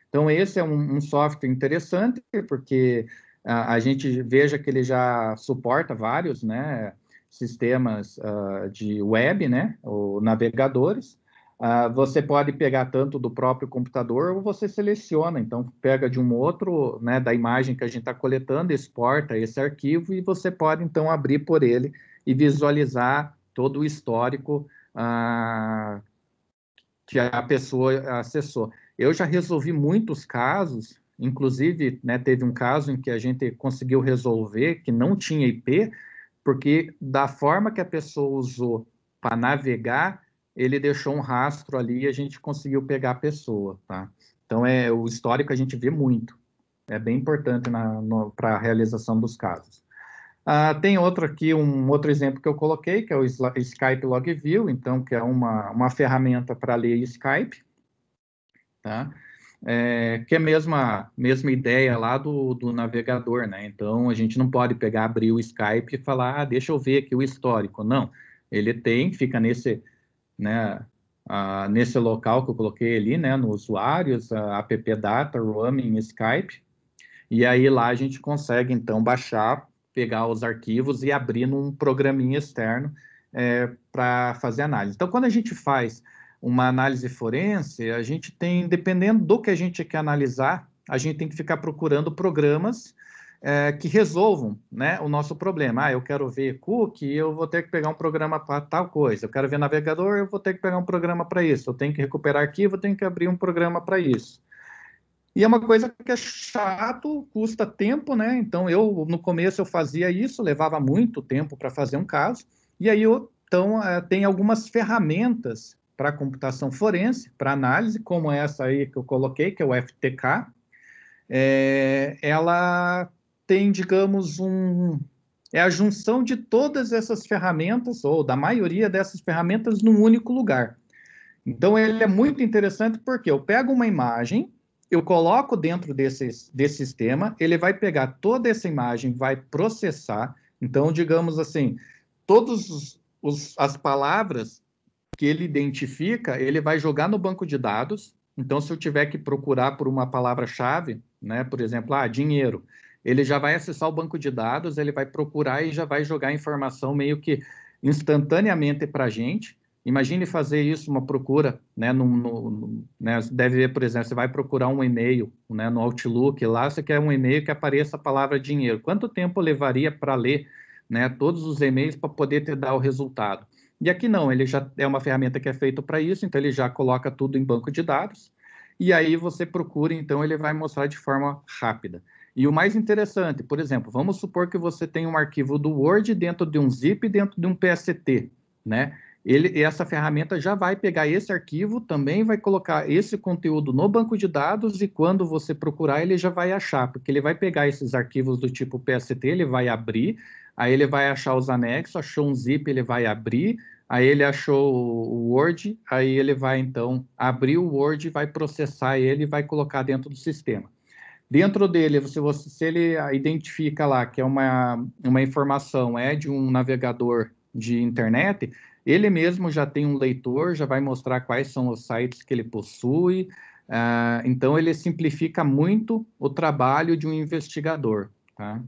Então, esse é um software interessante, porque a gente veja que ele já suporta vários, né, sistemas de web, né, ou navegadores. Você pode pegar tanto do próprio computador ou você seleciona, então pega de um outro, né, da imagem que a gente está coletando, exporta esse arquivo e você pode, então, abrir por ele e visualizar todo o histórico que a pessoa acessou. Eu já resolvi muitos casos, inclusive, né, teve um caso em que a gente conseguiu resolver que não tinha IP, porque da forma que a pessoa usou para navegar, ele deixou um rastro ali e a gente conseguiu pegar a pessoa, tá? Então, o histórico a gente vê muito. É bem importante para a realização dos casos. Tem outro aqui, um outro exemplo que eu coloquei, que é o Skype Log View, então, que é uma ferramenta para ler Skype, tá? Que é a mesma ideia lá do navegador, né? Então, a gente não pode pegar, abrir o Skype e falar, deixa eu ver aqui o histórico. Não, ele fica nesse, né, nesse local que eu coloquei ali, né, no usuários, app data, roaming Skype, e aí lá a gente consegue, então, baixar, pegar os arquivos e abrir num programinha externo para fazer análise. Então, quando a gente faz uma análise forense, a gente tem, dependendo do que a gente quer analisar, a gente tem que ficar procurando programas que resolvam, né, o nosso problema. Eu quero ver cookie, eu vou ter que pegar um programa para tal coisa. Eu quero ver navegador, eu vou ter que pegar um programa para isso. Eu tenho que recuperar arquivo, eu tenho que abrir um programa para isso. E é uma coisa que é chato, custa tempo, né? Então, no começo, eu fazia isso, levava muito tempo para fazer um caso. E aí, então, tem algumas ferramentas para computação forense, para análise, como essa aí que eu coloquei, que é o FTK. Ela tem, digamos, é a junção de todas essas ferramentas, ou da maioria dessas ferramentas, num único lugar. Então, ele é muito interessante porque eu pego uma imagem, eu coloco dentro desse sistema, ele vai pegar toda essa imagem, vai processar. Então, digamos assim, todas as palavras que ele identifica, ele vai jogar no banco de dados. Então, se eu tiver que procurar por uma palavra-chave, né, por exemplo, dinheiro, ele já vai acessar o banco de dados, ele vai procurar e já vai jogar a informação meio que instantaneamente para a gente. Imagine fazer isso, uma procura, né, né, deve ver, por exemplo, você vai procurar um e-mail, né, no Outlook, lá você quer um e-mail que apareça a palavra dinheiro. Quanto tempo levaria para ler, né, todos os e-mails para poder te dar o resultado? E aqui não, ele já é uma ferramenta que é feita para isso, então ele já coloca tudo em banco de dados, e aí você procura, então ele vai mostrar de forma rápida. E o mais interessante, por exemplo, vamos supor que você tem um arquivo do Word dentro de um zip, dentro de um PST, né? Essa ferramenta já vai pegar esse arquivo, também vai colocar esse conteúdo no banco de dados e quando você procurar, ele já vai achar, porque ele vai pegar esses arquivos do tipo PST, ele vai abrir, aí ele vai achar os anexos, achou um zip, ele vai abrir, aí ele achou o Word, aí ele vai, então, abrir o Word, vai processar ele e vai colocar dentro do sistema. Dentro dele, se ele identifica lá que é uma informação de um navegador de internet, ele mesmo já tem um leitor, já vai mostrar quais são os sites que ele possui. Então, ele simplifica muito o trabalho de um investigador, tá?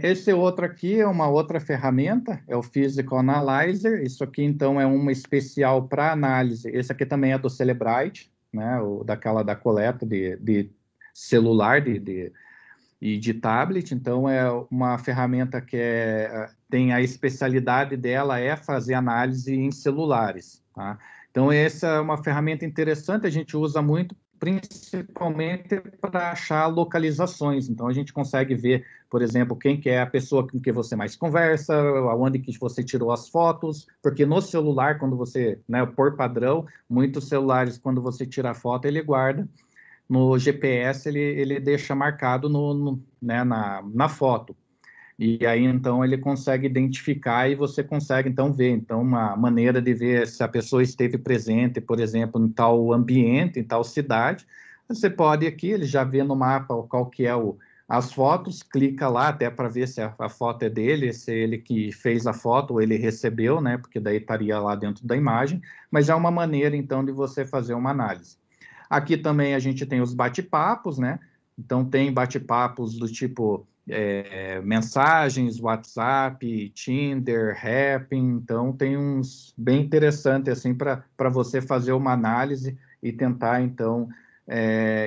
Esse outro aqui é uma outra ferramenta, é o Physical Analyzer. Isso aqui, então, é uma especial para análise. Esse aqui também é do Cellebrite, né? Da coleta de celular e de tablet. Então, é uma ferramenta que tem a especialidade dela fazer análise em celulares, tá? Então, essa é uma ferramenta interessante, a gente usa muito, principalmente para achar localizações. Então, a gente consegue ver, por exemplo, quem que é a pessoa com que você mais conversa, aonde que você tirou as fotos, porque no celular, quando você, né, por padrão, muitos celulares, quando você tira a foto, ele guarda. No GPS, ele deixa marcado né, na foto. E aí, então, ele consegue identificar e você consegue, então, ver. Então, uma maneira de ver se a pessoa esteve presente, por exemplo, em tal ambiente, em tal cidade, você pode aqui, ele já vê no mapa qual que é as fotos, clica lá até para ver se a foto é dele, se ele que fez a foto ou ele recebeu, né? Porque daí estaria lá dentro da imagem, mas é uma maneira, então, de você fazer uma análise. Aqui também a gente tem os bate-papos, né? Então, tem bate-papos do tipo mensagens, WhatsApp, Tinder, Happn. Então, tem uns bem interessantes assim, para você fazer uma análise e tentar, então,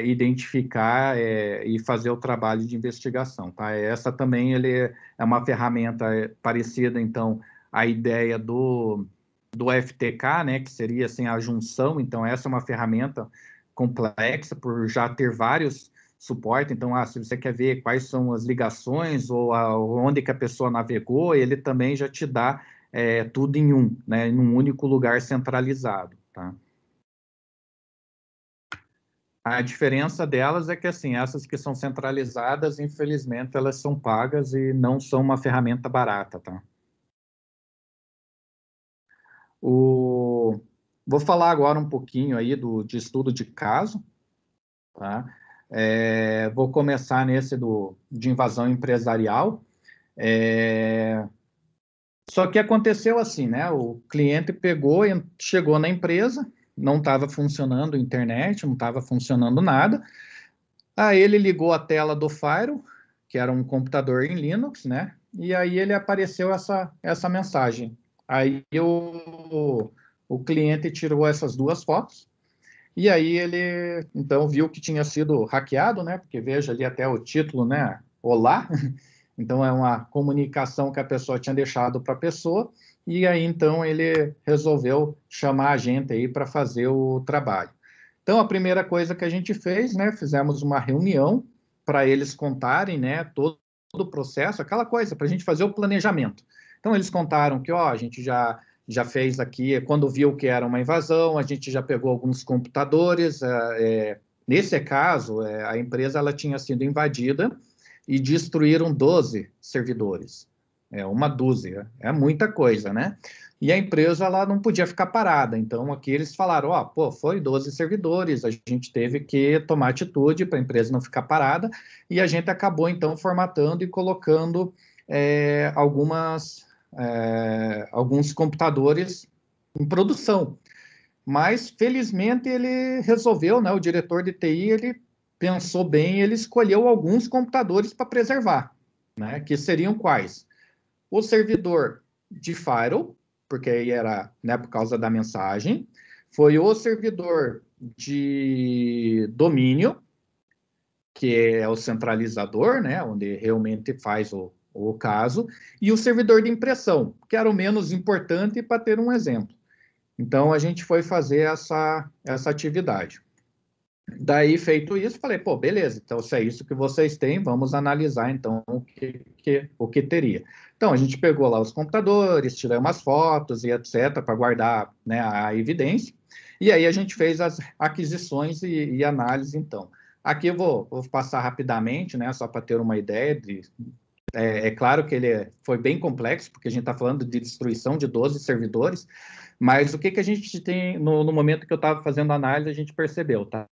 identificar e fazer o trabalho de investigação. Tá? Essa também ele é uma ferramenta parecida, então, a ideia do FTK, né, que seria assim, a junção. Então, essa é uma ferramenta complexa por já ter vários suporte. Então, se você quer ver quais são as ligações ou onde que a pessoa navegou, ele também já te dá tudo em né, em um único lugar centralizado, tá? A diferença delas é que, assim, essas que são centralizadas, infelizmente, elas são pagas e não são uma ferramenta barata, tá? Vou falar agora um pouquinho aí de estudo de caso, tá? Vou começar nesse de invasão empresarial. Só que aconteceu assim, né? O cliente pegou e chegou na empresa, não estava funcionando a internet, não estava funcionando nada. Aí ele ligou a tela do Firewall, que era um computador em Linux, né? E aí ele apareceu essa mensagem. Aí o cliente tirou essas duas fotos. E aí ele, então, viu que tinha sido hackeado, né? Porque veja ali até o título, né? Olá. Então, é uma comunicação que a pessoa tinha deixado para a pessoa. E aí, então, ele resolveu chamar a gente aí para fazer o trabalho. Então, a primeira coisa que a gente fez, né? Fizemos uma reunião para eles contarem, né? Todo o processo, aquela coisa, para a gente fazer o planejamento. Então, eles contaram que, ó, a gente já fez aqui, quando viu que era uma invasão, a gente já pegou alguns computadores. Nesse caso, a empresa ela tinha sido invadida e destruíram 12 servidores. Uma dúzia, é muita coisa, né? E a empresa ela não podia ficar parada. Então, aqui eles falaram, foi 12 servidores, a gente teve que tomar atitude para a empresa não ficar parada, e a gente acabou, então, formatando e colocando alguns computadores em produção. Mas, felizmente, ele resolveu, né, o diretor de TI, ele pensou bem, ele escolheu alguns computadores para preservar, né, que seriam quais? O servidor de Firewall, porque aí era, né, por causa da mensagem, foi o servidor de domínio, que é o centralizador, né, onde realmente faz o caso, e o servidor de impressão, que era o menos importante para ter um exemplo. Então, a gente foi fazer essa atividade. Daí, feito isso, falei, beleza, então se é isso que vocês têm, vamos analisar, então, o que teria. Então, a gente pegou lá os computadores, tirou umas fotos e etc., para guardar, né, a evidência, e aí a gente fez as aquisições e análise, então. Aqui eu vou passar rapidamente, né, só para ter uma ideia É claro que ele foi bem complexo, porque a gente está falando de destruição de 12 servidores, mas o que a gente tem, no momento que eu estava fazendo a análise, a gente percebeu, tá?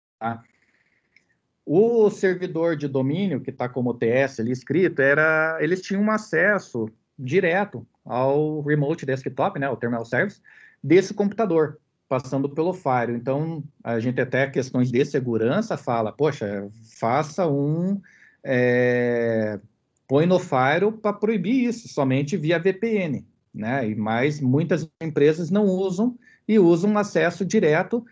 O servidor de domínio, que está como TS ali escrito, eles tinham um acesso direto ao Remote Desktop, né, o Terminal Service, desse computador, passando pelo Firewall. Então, a gente até questões de segurança fala, poxa, faça põe no Firewall para proibir isso, somente via VPN, né? Mas muitas empresas não usam e usam acesso direto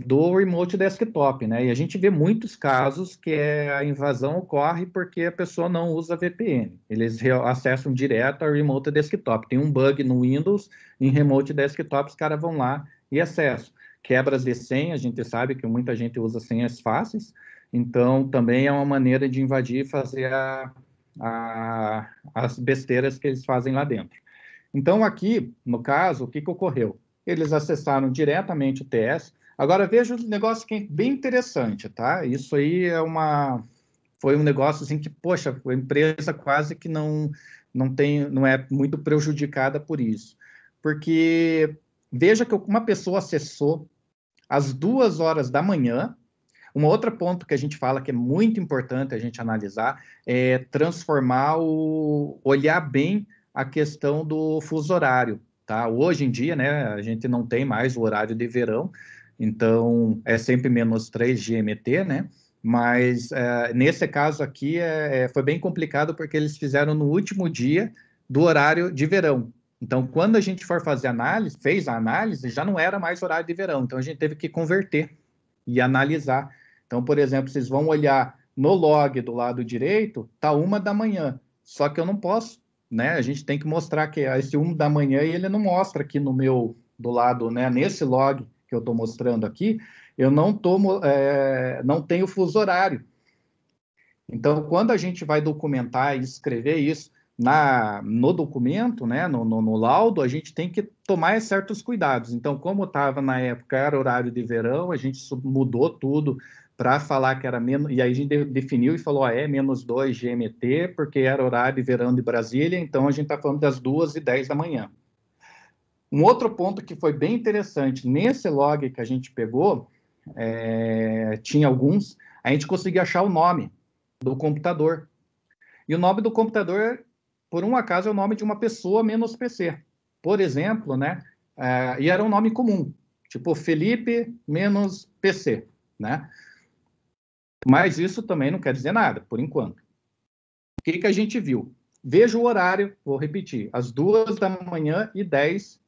do Remote Desktop, né? E a gente vê muitos casos que a invasão ocorre porque a pessoa não usa VPN. Eles acessam direto ao Remote Desktop. Tem um bug no Windows, em Remote Desktop, os caras vão lá e acessam. Quebras de senha, a gente sabe que muita gente usa senhas fáceis, então também é uma maneira de invadir e fazer as besteiras que eles fazem lá dentro. Então, aqui, no caso, o que ocorreu? Eles acessaram diretamente o TS. Agora, veja um negócio que é bem interessante, tá? Isso aí foi um negócio assim que, poxa, a empresa quase que não é muito prejudicada por isso. Porque veja que uma pessoa acessou às 2 horas da manhã. Um outro ponto que a gente fala que é muito importante a gente analisar é olhar bem a questão do fuso horário, tá? Hoje em dia, né, a gente não tem mais o horário de verão, então é sempre -3 GMT, né? Mas nesse caso aqui foi bem complicado porque eles fizeram no último dia do horário de verão. Então, quando a gente for fazer fez a análise, já não era mais horário de verão, então a gente teve que converter e analisar. Então, por exemplo, vocês vão olhar no log do lado direito, tá 1 da manhã, só que eu não posso, né? A gente tem que mostrar que esse 1 da manhã, e ele não mostra aqui do lado, né? Nesse log que eu estou mostrando aqui, eu não tenho fuso horário. Então, quando a gente vai documentar e escrever isso no documento, né, no laudo, a gente tem que tomar certos cuidados. Então, como estava na época, era horário de verão, a gente mudou tudo para falar que era menos, e aí a gente definiu e falou, -2 GMT, porque era horário de verão de Brasília, então a gente está falando das 2h10 da manhã. Um outro ponto que foi bem interessante, nesse log que a gente pegou, tinha alguns, a gente conseguia achar o nome do computador. E o nome do computador, por um acaso, é o nome de uma pessoa menos PC. Por exemplo, né? E era um nome comum, tipo Felipe menos PC, né? Mas isso também não quer dizer nada, por enquanto. O que a gente viu? Veja o horário, vou repetir, às 2h10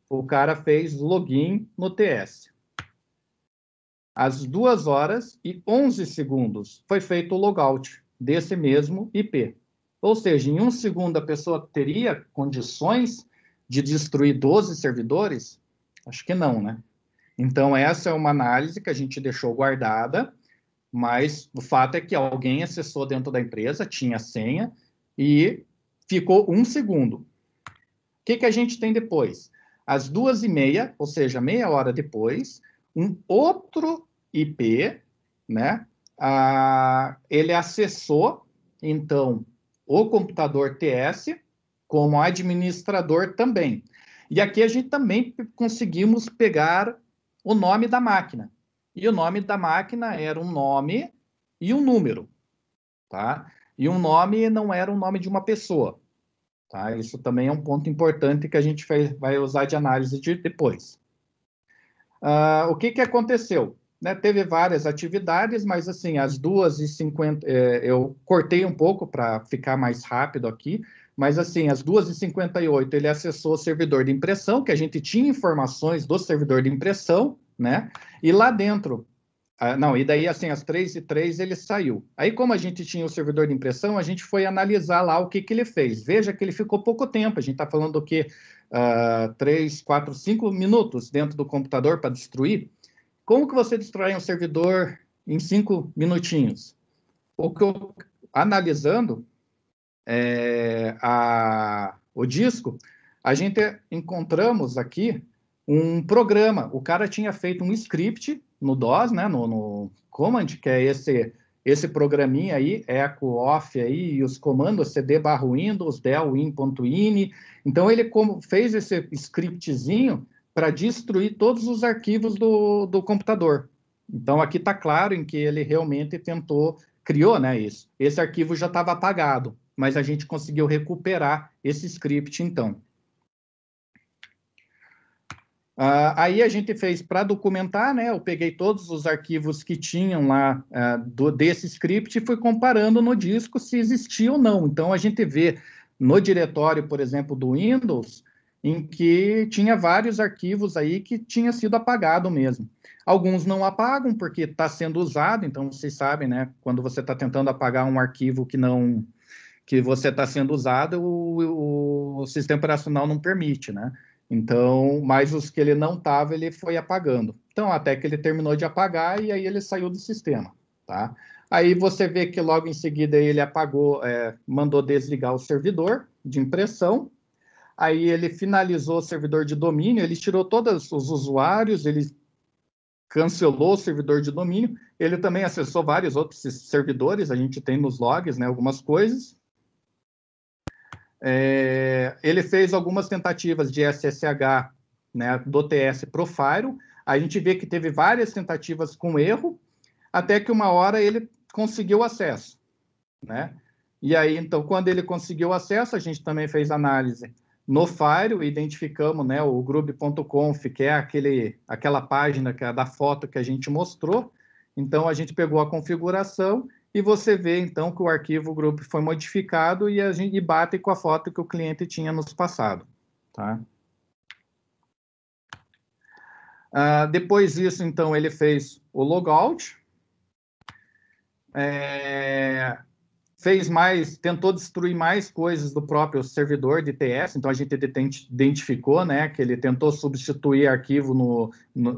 o cara fez login no TS. Às 2h11 foi feito o logout desse mesmo IP. Ou seja, em 1 segundo a pessoa teria condições de destruir 12 servidores? Acho que não, né? Então, essa é uma análise que a gente deixou guardada, mas o fato é que alguém acessou dentro da empresa, tinha senha, e ficou 1 segundo. O que a gente tem depois? Às 2h30, ou seja, meia hora depois, um outro IP, né? Ele acessou, então, o computador TS como administrador também. E aqui a gente também conseguimos pegar o nome da máquina. E o nome da máquina era um nome e um número, tá? E um nome não era o nome de uma pessoa, tá? Isso também é um ponto importante que a gente vai usar de análise depois. O que aconteceu? Né, teve várias atividades, mas assim, às 2h50, eu cortei um pouco para ficar mais rápido aqui, mas assim, às 2h58 ele acessou o servidor de impressão, que a gente tinha informações do servidor de impressão, né? E lá dentro, e daí assim, às 3h03 ele saiu. Aí como a gente tinha o servidor de impressão, a gente foi analisar lá o que ele fez. Veja que ele ficou pouco tempo, a gente está falando do que 3, 4, 5 minutos dentro do computador para destruir. Como que você destrói um servidor em 5 minutinhos? Analisando o disco, a gente encontramos aqui um programa. O cara tinha feito um script no DOS, né, no Command, que é esse programinha aí, echo off aí, e os comandos cd/windows, del win.ini. Então, ele fez esse scriptzinho para destruir todos os arquivos do computador. Então, aqui está claro em que ele realmente criou, né, isso. Esse arquivo já estava apagado, mas a gente conseguiu recuperar esse script, então. Aí a gente fez para documentar, né? Eu peguei todos os arquivos que tinham lá desse script e fui comparando no disco se existia ou não. Então a gente vê no diretório, por exemplo, do Windows, em que tinha vários arquivos aí que tinha sido apagado mesmo. Alguns não apagam porque está sendo usado, então vocês sabem, né? Quando você está tentando apagar um arquivo que você está sendo usado, o sistema operacional não permite, né? Então, mas os que ele não estava, ele foi apagando. Então, até que ele terminou de apagar e aí ele saiu do sistema, tá? Aí você vê que logo em seguida ele apagou, mandou desligar o servidor de impressão. Aí ele finalizou o servidor de domínio, ele tirou todos os usuários, ele cancelou o servidor de domínio. Ele também acessou vários outros servidores, a gente tem nos logs, né, algumas coisas. Ele fez algumas tentativas de SSH, né, do TS pro Firewall. A gente vê que teve várias tentativas com erro, até que uma hora ele conseguiu acesso, né? E aí, então, quando ele conseguiu acesso, a gente também fez análise no Firewall, identificamos, né, o grub.conf, que é aquela página que é da foto que a gente mostrou. Então, a gente pegou a configuração e você vê, então, que o arquivo group foi modificado e a gente bate com a foto que o cliente tinha nos passado, tá? Depois disso, então, ele fez o logout, tentou destruir mais coisas do próprio servidor de TS, então a gente identificou, né, que ele tentou substituir arquivo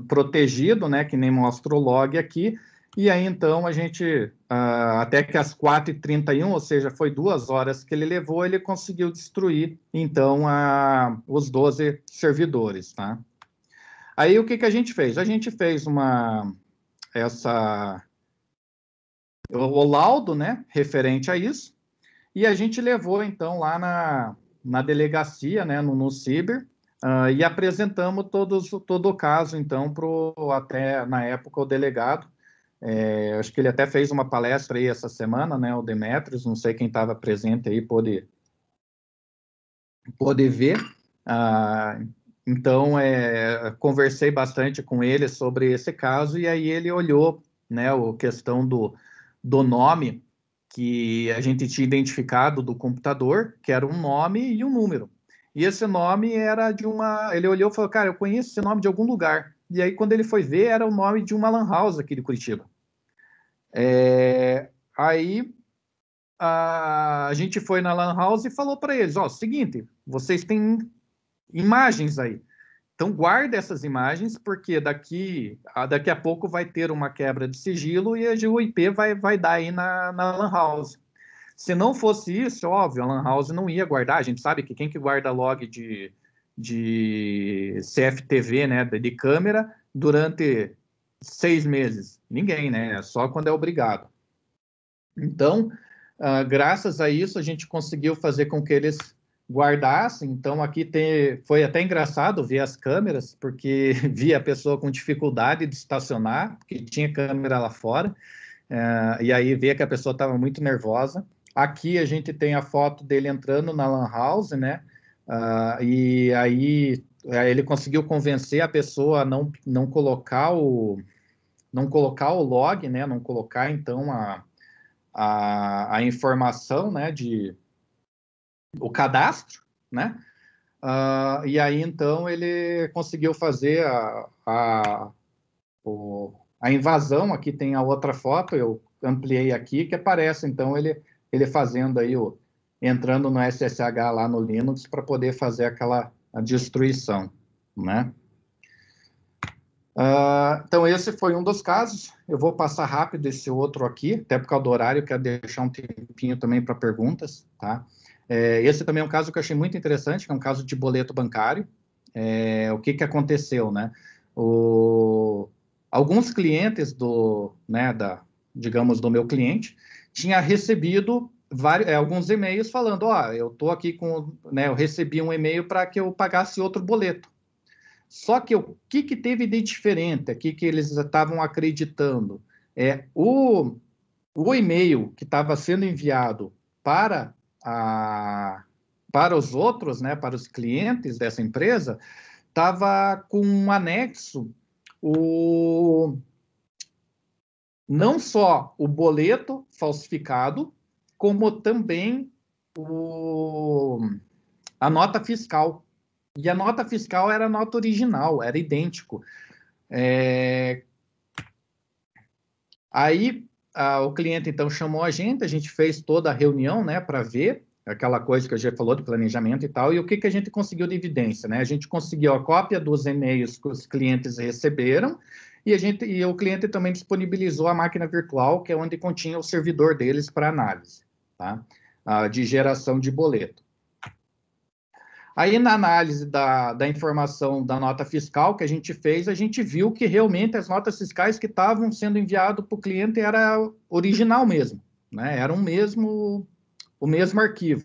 protegido, né, que nem mostra o log aqui, e aí então a gente, até que às 4h31, ou seja, foi 2 horas que ele levou, ele conseguiu destruir, então, os 12 servidores, tá? Aí o que a gente fez? A gente fez o laudo, né, referente a isso, e a gente levou, então, lá na delegacia, né, no Ciber, e apresentamos todo o caso, então, até, na época, o delegado. Acho que ele até fez uma palestra aí essa semana, né, o Demetrios, não sei quem estava presente aí, pôde ver. Então, conversei bastante com ele sobre esse caso, e aí ele olhou, né, a questão do nome que a gente tinha identificado do computador, que era um nome e um número. E esse nome era ele olhou e falou, cara, eu conheço esse nome de algum lugar. E aí, quando ele foi ver, era o nome de uma lan house aqui de Curitiba. Aí, a gente foi na lan house e falou para eles, seguinte, vocês têm imagens aí. Então, guarda essas imagens, porque daqui a pouco vai ter uma quebra de sigilo e o IP vai dar aí na lan house. Se não fosse isso, óbvio, a lan house não ia guardar. A gente sabe que quem que guarda log de CFTV, né, de câmera, durante 6 meses? Ninguém, né? Só quando é obrigado. Então, graças a isso, a gente conseguiu fazer com que eles guardassem. Então, aqui foi até engraçado ver as câmeras, porque via a pessoa com dificuldade de estacionar, porque tinha câmera lá fora, e aí via que a pessoa estava muito nervosa. Aqui a gente tem a foto dele entrando na lan house, né? E aí ele conseguiu convencer a pessoa a não colocar o log, né? Não colocar, então, a informação, né, o cadastro, né? E aí, então, ele conseguiu fazer a invasão. Aqui tem a outra foto, eu ampliei aqui, que aparece, então, ele fazendo aí, entrando no SSH lá no Linux para poder fazer a destruição, né? Então, esse foi um dos casos. Eu vou passar rápido esse outro aqui, até por causa do horário, quero deixar um tempinho também para perguntas, tá? Esse também é um caso que eu achei muito interessante, que é um caso de boleto bancário. O que aconteceu, né? Alguns clientes digamos, do meu cliente, tinha recebido alguns e-mails falando, eu estou aqui com, né, eu recebi um e-mail para que eu pagasse outro boleto. Só que o que teve de diferente aqui que eles estavam acreditando? O e-mail que estava sendo enviado para os outros, né, para os clientes dessa empresa, estava com um anexo não só o boleto falsificado, como também a nota fiscal. E a nota fiscal era a nota original, era idêntico. Aí o cliente, então, chamou a gente fez toda a reunião, né, para ver aquela coisa que a gente falou de planejamento e tal, e o que a gente conseguiu de evidência, né? A gente conseguiu a cópia dos e-mails que os clientes receberam, e o cliente também disponibilizou a máquina virtual, que é onde continha o servidor deles para análise, tá? De geração de boleto. Aí, na análise da informação da nota fiscal que a gente fez, a gente viu que realmente as notas fiscais que estavam sendo enviadas para o cliente era original mesmo, né? Era o mesmo arquivo.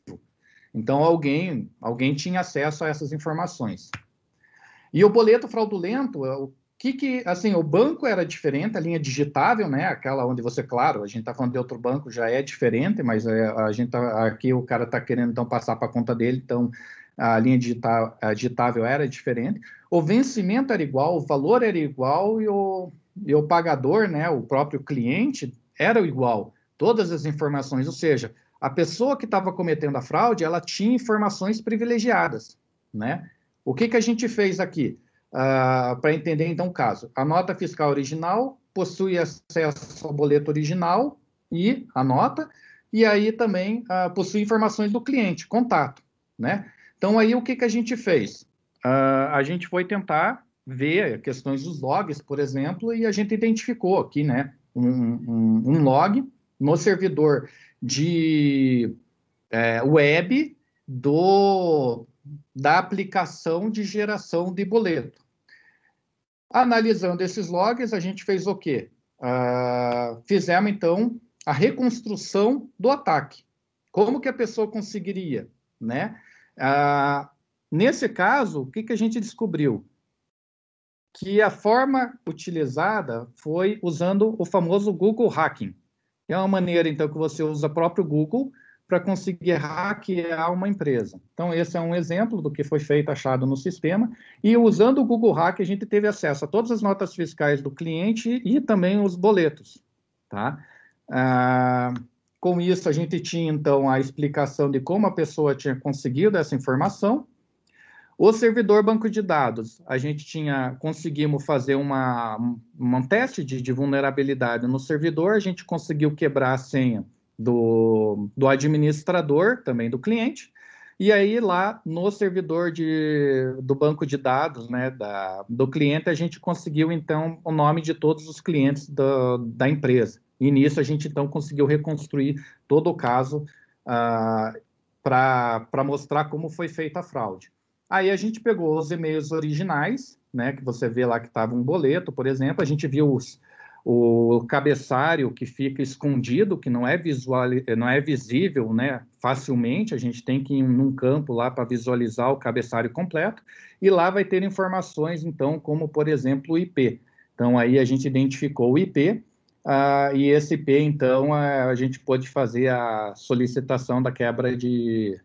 Então, alguém tinha acesso a essas informações. E o boleto fraudulento, assim, o banco era diferente, a linha digitável, né? Aquela onde você, claro, a gente está falando de outro banco, já é diferente, mas aqui o cara está querendo, então, passar para a conta dele, então a linha digitável era diferente. O vencimento era igual, o valor era igual e o pagador, né, o próprio cliente, era igual. Todas as informações, ou seja, a pessoa que estava cometendo a fraude, ela tinha informações privilegiadas, né? O que a gente fez aqui? Para entender, então, o caso. A nota fiscal original possui acesso ao boleto original e a nota, e aí também possui informações do cliente, contato, né? Então, aí, o que a gente fez? A gente foi tentar ver questões dos logs, por exemplo, e a gente identificou aqui, né, um log no servidor de web da aplicação de geração de boleto. Analisando esses logs, a gente fez o quê? Fizemos, então, a reconstrução do ataque. Como que a pessoa conseguiria, né? Nesse caso, o que a gente descobriu? Que a forma utilizada foi usando o famoso Google Hacking. É uma maneira, então, que você usa o próprio Google para conseguir hackear uma empresa. Então, esse é um exemplo do que foi feito, achado no sistema, e usando o Google Hack, a gente teve acesso a todas as notas fiscais do cliente e também os boletos, tá? Com isso, a gente tinha, então, a explicação de como a pessoa tinha conseguido essa informação. O servidor banco de dados, a gente conseguimos fazer um teste de vulnerabilidade no servidor, a gente conseguiu quebrar a senha do administrador, também do cliente, e aí lá no servidor do banco de dados, né, do cliente, a gente conseguiu, então, o nome de todos os clientes da empresa. E nisso a gente, então, conseguiu reconstruir todo o caso para mostrar como foi feita a fraude. Aí a gente pegou os e-mails originais, né, que você vê lá que estava um boleto, por exemplo, a gente viu o cabeçalho que fica escondido, que não é visível, né, facilmente, a gente tem que ir num campo lá para visualizar o cabeçalho completo, e lá vai ter informações, então, como, por exemplo, o IP. Então, aí a gente identificou o IP, e esse IP, então, a gente pôde fazer a solicitação da quebra de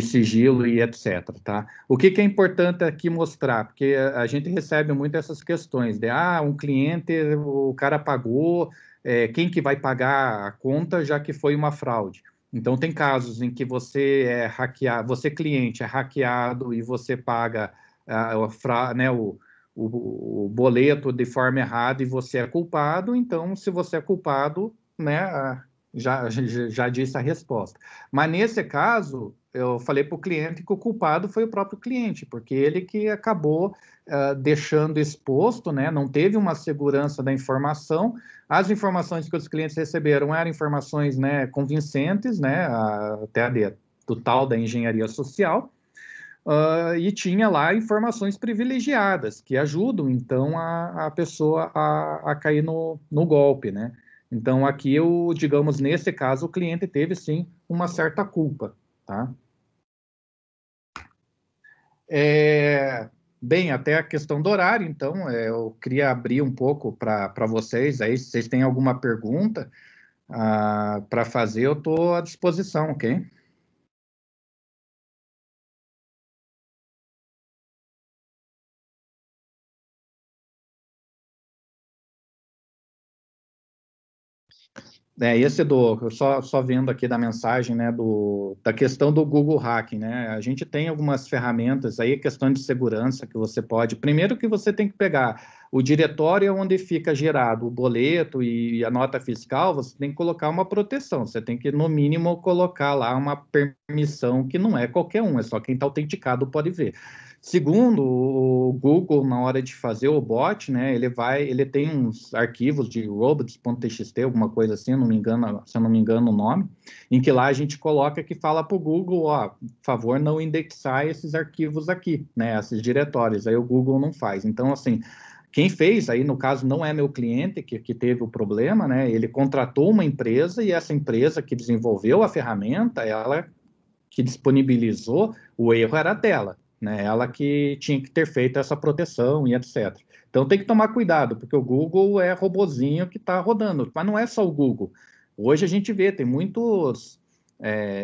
sigilo e etc, tá? O que é importante aqui mostrar? Porque a gente recebe muito essas questões de, um cliente, o cara pagou, quem que vai pagar a conta, já que foi uma fraude? Então, tem casos em que você é hackeado, você cliente é hackeado e você paga né, o boleto de forma errada e você é culpado, então, se você é culpado, né, já disse a resposta. Mas, nesse caso, eu falei para o cliente que o culpado foi o próprio cliente, porque ele que acabou deixando exposto, né, não teve uma segurança da informação. As informações que os clientes receberam eram informações, né, convincentes, né, até do tal da engenharia social, e tinha lá informações privilegiadas que ajudam, então, a pessoa a cair no golpe, né? Então, aqui, digamos, nesse caso, o cliente teve, sim, uma certa culpa, tá? Bem, até a questão do horário, então, eu queria abrir um pouco para vocês, aí, se vocês têm alguma pergunta para fazer, eu estou à disposição, ok? Esse eu só vendo aqui da mensagem, né, da questão do Google Hacking, né, a gente tem algumas ferramentas aí, questão de segurança que você pode, primeiro que você tem que pegar o diretório onde fica gerado o boleto e a nota fiscal, você tem que colocar uma proteção, você tem que, no mínimo, colocar lá uma permissão que não é qualquer um, é só quem está autenticado pode ver. Segundo, o Google, na hora de fazer o bot, né, ele tem uns arquivos de robots.txt, alguma coisa assim, se eu não me engano o nome, em que lá a gente coloca que fala para o Google, ó, por favor, não indexar esses arquivos aqui, né, esses diretórios, aí o Google não faz. Então, assim, quem fez, aí no caso não é meu cliente que teve o problema, né, ele contratou uma empresa e essa empresa que desenvolveu a ferramenta, ela que disponibilizou, o erro era dela, né? Ela que tinha que ter feito essa proteção e etc. Então tem que tomar cuidado, porque o Google é robozinho que está rodando, mas não é só o Google. Hoje a gente vê, tem muitos,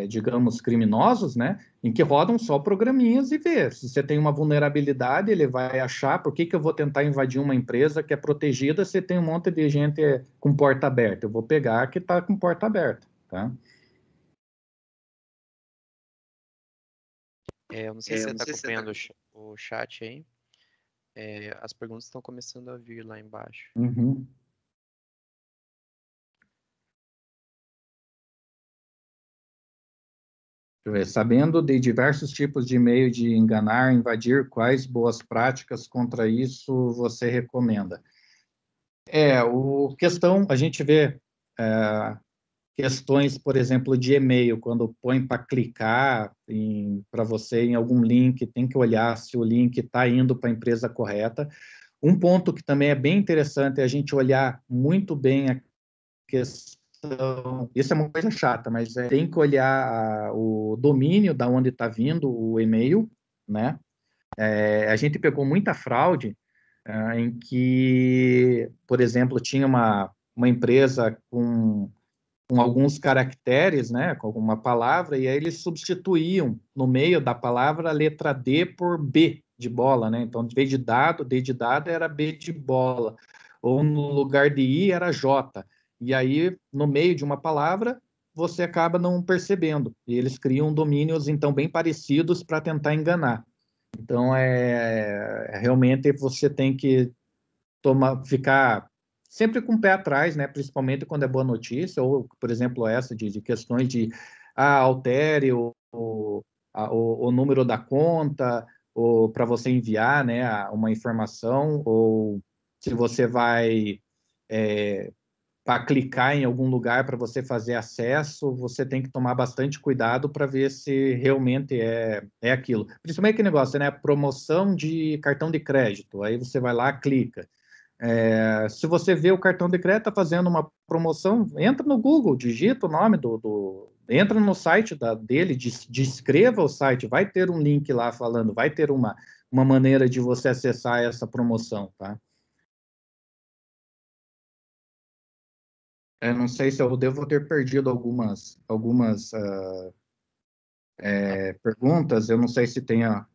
digamos, criminosos, né, em que rodam só programinhas e vê. Se você tem uma vulnerabilidade, ele vai achar por que eu vou tentar invadir uma empresa que é protegida se tem um monte de gente com porta aberta. Eu vou pegar que está com porta aberta, tá? Eu não sei se você está acompanhando o chat aí. As perguntas estão começando a vir lá embaixo. Uhum. Sabendo de diversos tipos de meio de enganar, invadir, quais boas práticas contra isso você recomenda? A gente vê questões, por exemplo, de e-mail, quando põe para clicar para você em algum link, tem que olhar se o link está indo para a empresa correta. Um ponto que também é bem interessante é a gente olhar muito bem a questão. Isso é uma coisa chata, mas tem que olhar o domínio da onde está vindo o e-mail, né? A gente pegou muita fraude em que, por exemplo, tinha uma empresa com alguns caracteres, né, com alguma palavra, e aí eles substituíam no meio da palavra a letra D por B de bola, né? Então, em vez de dado, D de dado era B de bola, ou no lugar de I era J. E aí, no meio de uma palavra, você acaba não percebendo. E eles criam domínios, então, bem parecidos para tentar enganar. Então, realmente você tem que ficar sempre com o pé atrás, né? Principalmente quando é boa notícia, ou, por exemplo, essa de questões de altere o número da conta, ou para você enviar, né, uma informação, ou se você vai para clicar em algum lugar para você fazer acesso, você tem que tomar bastante cuidado para ver se realmente é aquilo. Principalmente aquele negócio, né? Promoção de cartão de crédito. Aí você vai lá, clica. Se você vê o cartão de crédito tá fazendo uma promoção, entra no Google, digita o nome entra no site dele, descreva o site, vai ter um link lá falando, vai ter uma maneira de você acessar essa promoção, tá? Não sei se eu devo ter perdido algumas perguntas, eu não sei se quer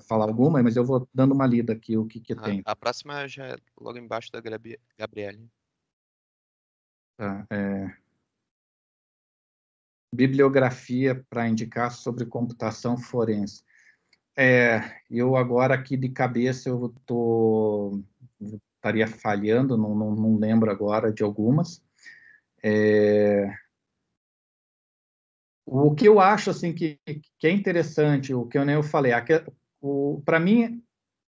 falar alguma, mas eu vou dando uma lida aqui, o que tem. A próxima já é logo embaixo da Gabriele. Tá, bibliografia para indicar sobre computação forense. Eu agora aqui de cabeça eu estaria falhando, não lembro agora de algumas. O que eu acho assim que é interessante, o que eu falei, para mim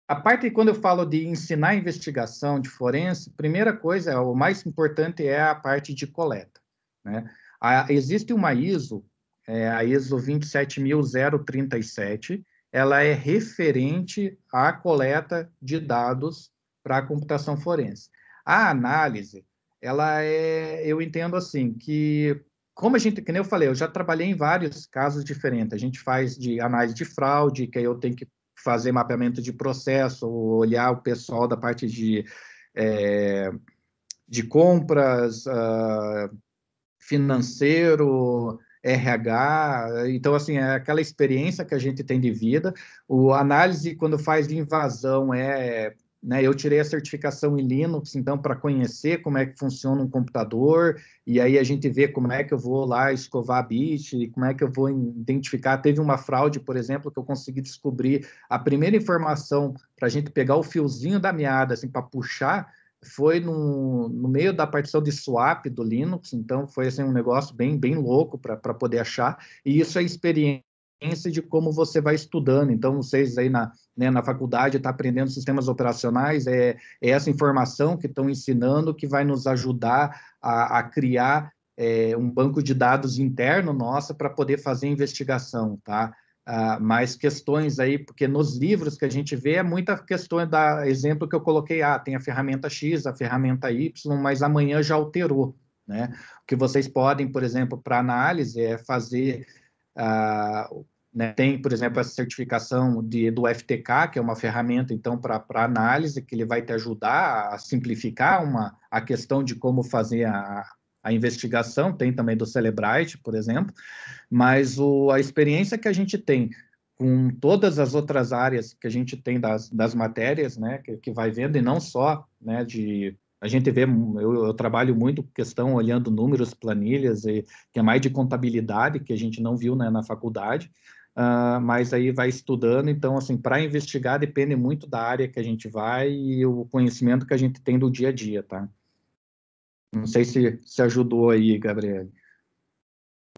a parte quando eu falo de ensinar investigação de forense, primeira coisa, o mais importante é a parte de coleta, né? Existe uma ISO, a ISO 27037, ela é referente à coleta de dados para a computação forense. A análise, eu entendo assim, que como a gente, que nem eu falei, eu já trabalhei em vários casos diferentes. A gente faz de análise de fraude, que aí eu tenho que fazer mapeamento de processo, olhar o pessoal da parte de compras, financeiro, RH. Então, assim, é aquela experiência que a gente tem de vida. O análise, quando faz de invasão, né, eu tirei a certificação em Linux, então, para conhecer como é que funciona um computador, e aí a gente vê como é que eu vou lá escovar bit, como é que eu vou identificar. Teve uma fraude, por exemplo, que eu consegui descobrir a primeira informação para a gente pegar o fiozinho da meada, assim, para puxar, foi no meio da partição de swap do Linux, então foi assim, um negócio bem, bem louco para poder achar, e isso é experiência de como você vai estudando. Então, vocês aí na faculdade estão aprendendo sistemas operacionais, é essa informação que estão ensinando que vai nos ajudar a criar um banco de dados interno nossa para poder fazer investigação, tá? Mais questões aí, porque nos livros que a gente vê é muita questão da exemplo que eu coloquei, tem a ferramenta X, a ferramenta Y, mas amanhã já alterou, né? O que vocês podem, por exemplo, para análise é fazer, né, tem, por exemplo, essa certificação do FTK, que é uma ferramenta, então, para análise, que ele vai te ajudar a simplificar a questão de como fazer a investigação, tem também do Cellebrite, por exemplo, mas a experiência que a gente tem com todas as outras áreas que a gente tem das matérias, né, que vai vendo, e não só, né, a gente vê, eu trabalho muito questão olhando números, planilhas, que é mais de contabilidade, que a gente não viu, né, na faculdade, mas aí vai estudando, então, assim, para investigar depende muito da área que a gente vai e o conhecimento que a gente tem do dia a dia, tá? Não sei se ajudou aí, Gabriel.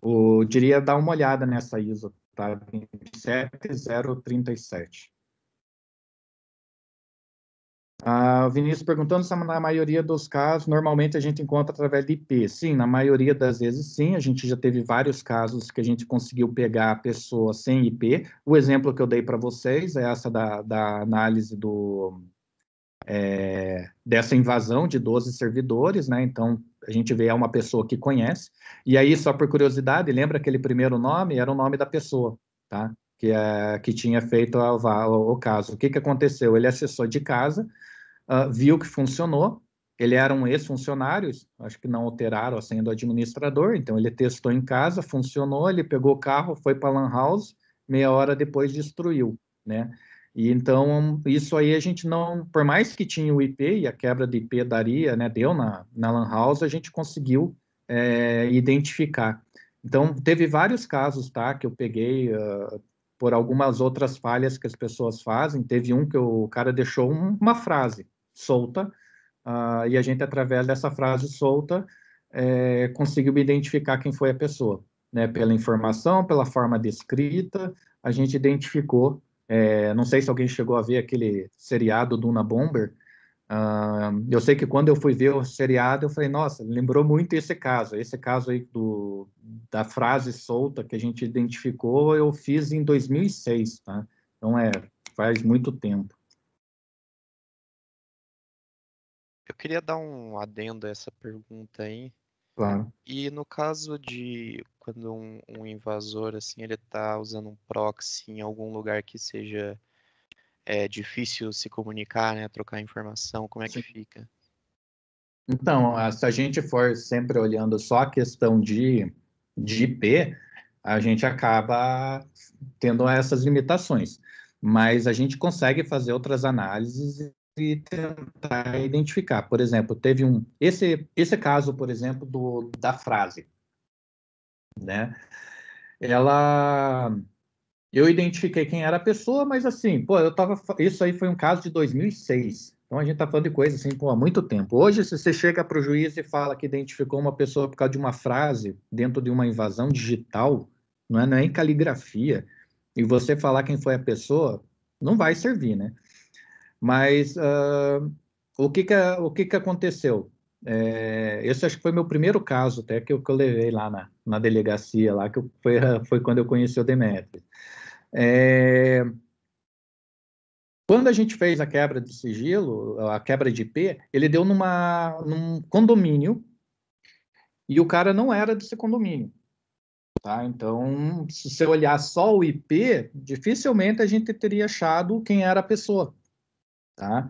Eu diria dar uma olhada nessa ISO, tá? 27037. Vinícius perguntando se na maioria dos casos, normalmente a gente encontra através de IP. Sim, na maioria das vezes sim, a gente já teve vários casos que a gente conseguiu pegar a pessoa sem IP. O exemplo que eu dei para vocês é essa da análise dessa invasão de 12 servidores, né? Então, a gente vê uma pessoa que conhece. E aí, só por curiosidade, lembra aquele primeiro nome? Era o nome da pessoa, tá? Que tinha feito o caso. O que aconteceu? Ele acessou de casa, viu que funcionou, ele era um ex-funcionário, acho que não alteraram a senha do administrador, então ele testou em casa, funcionou, ele pegou o carro, foi para a Lan House, meia hora depois destruiu, né? E então, isso aí a gente não, por mais que tinha o IP, e a quebra de IP daria, né, deu na Lan House, a gente conseguiu identificar. Então, teve vários casos, tá, que eu peguei por algumas outras falhas que as pessoas fazem. Teve um que o cara deixou uma frase solta, e a gente, através dessa frase solta, conseguiu identificar quem foi a pessoa, né? Pela informação, pela forma de escrita, a gente identificou. Não sei se alguém chegou a ver aquele seriado Duna Bomber. Eu sei que quando eu fui ver o seriado, eu falei, nossa, lembrou muito esse caso aí da frase solta que a gente identificou, eu fiz em 2006, tá? Então, faz muito tempo. Eu queria dar um adendo a essa pergunta aí. Claro. E no caso de quando um invasor, assim, ele tá usando um proxy em algum lugar que seja difícil se comunicar, né, trocar informação, como é que Sim. fica? Então, se a gente for sempre olhando só a questão de IP, a gente acaba tendo essas limitações. Mas a gente consegue fazer outras análises e tentar identificar. Por exemplo, teve esse caso, por exemplo, da frase, né? Eu identifiquei quem era a pessoa, mas assim, pô, isso aí foi um caso de 2006. Então a gente tá falando de coisa assim, pô, há muito tempo. Hoje, se você chega para o juiz e fala que identificou uma pessoa por causa de uma frase dentro de uma invasão digital, não é nem caligrafia, e você falar quem foi a pessoa, não vai servir, né? Mas o que que aconteceu? Esse acho que foi meu primeiro caso, até que eu levei lá na delegacia, lá, foi quando eu conheci o Demetrio. Quando a gente fez a quebra de sigilo, a quebra de IP, ele deu num condomínio e o cara não era desse condomínio. Tá? Então, se você olhar só o IP, dificilmente a gente teria achado quem era a pessoa. Tá?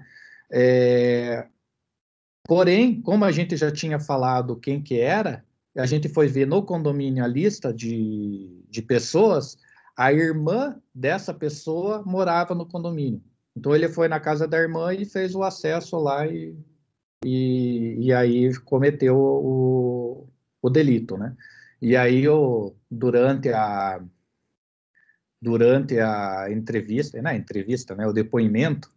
Porém, como a gente já tinha falado quem que era, a gente foi ver no condomínio a lista de pessoas, a irmã dessa pessoa morava no condomínio. Então, ele foi na casa da irmã e fez o acesso lá e aí cometeu o delito, né? E aí, durante a entrevista, né, o depoimento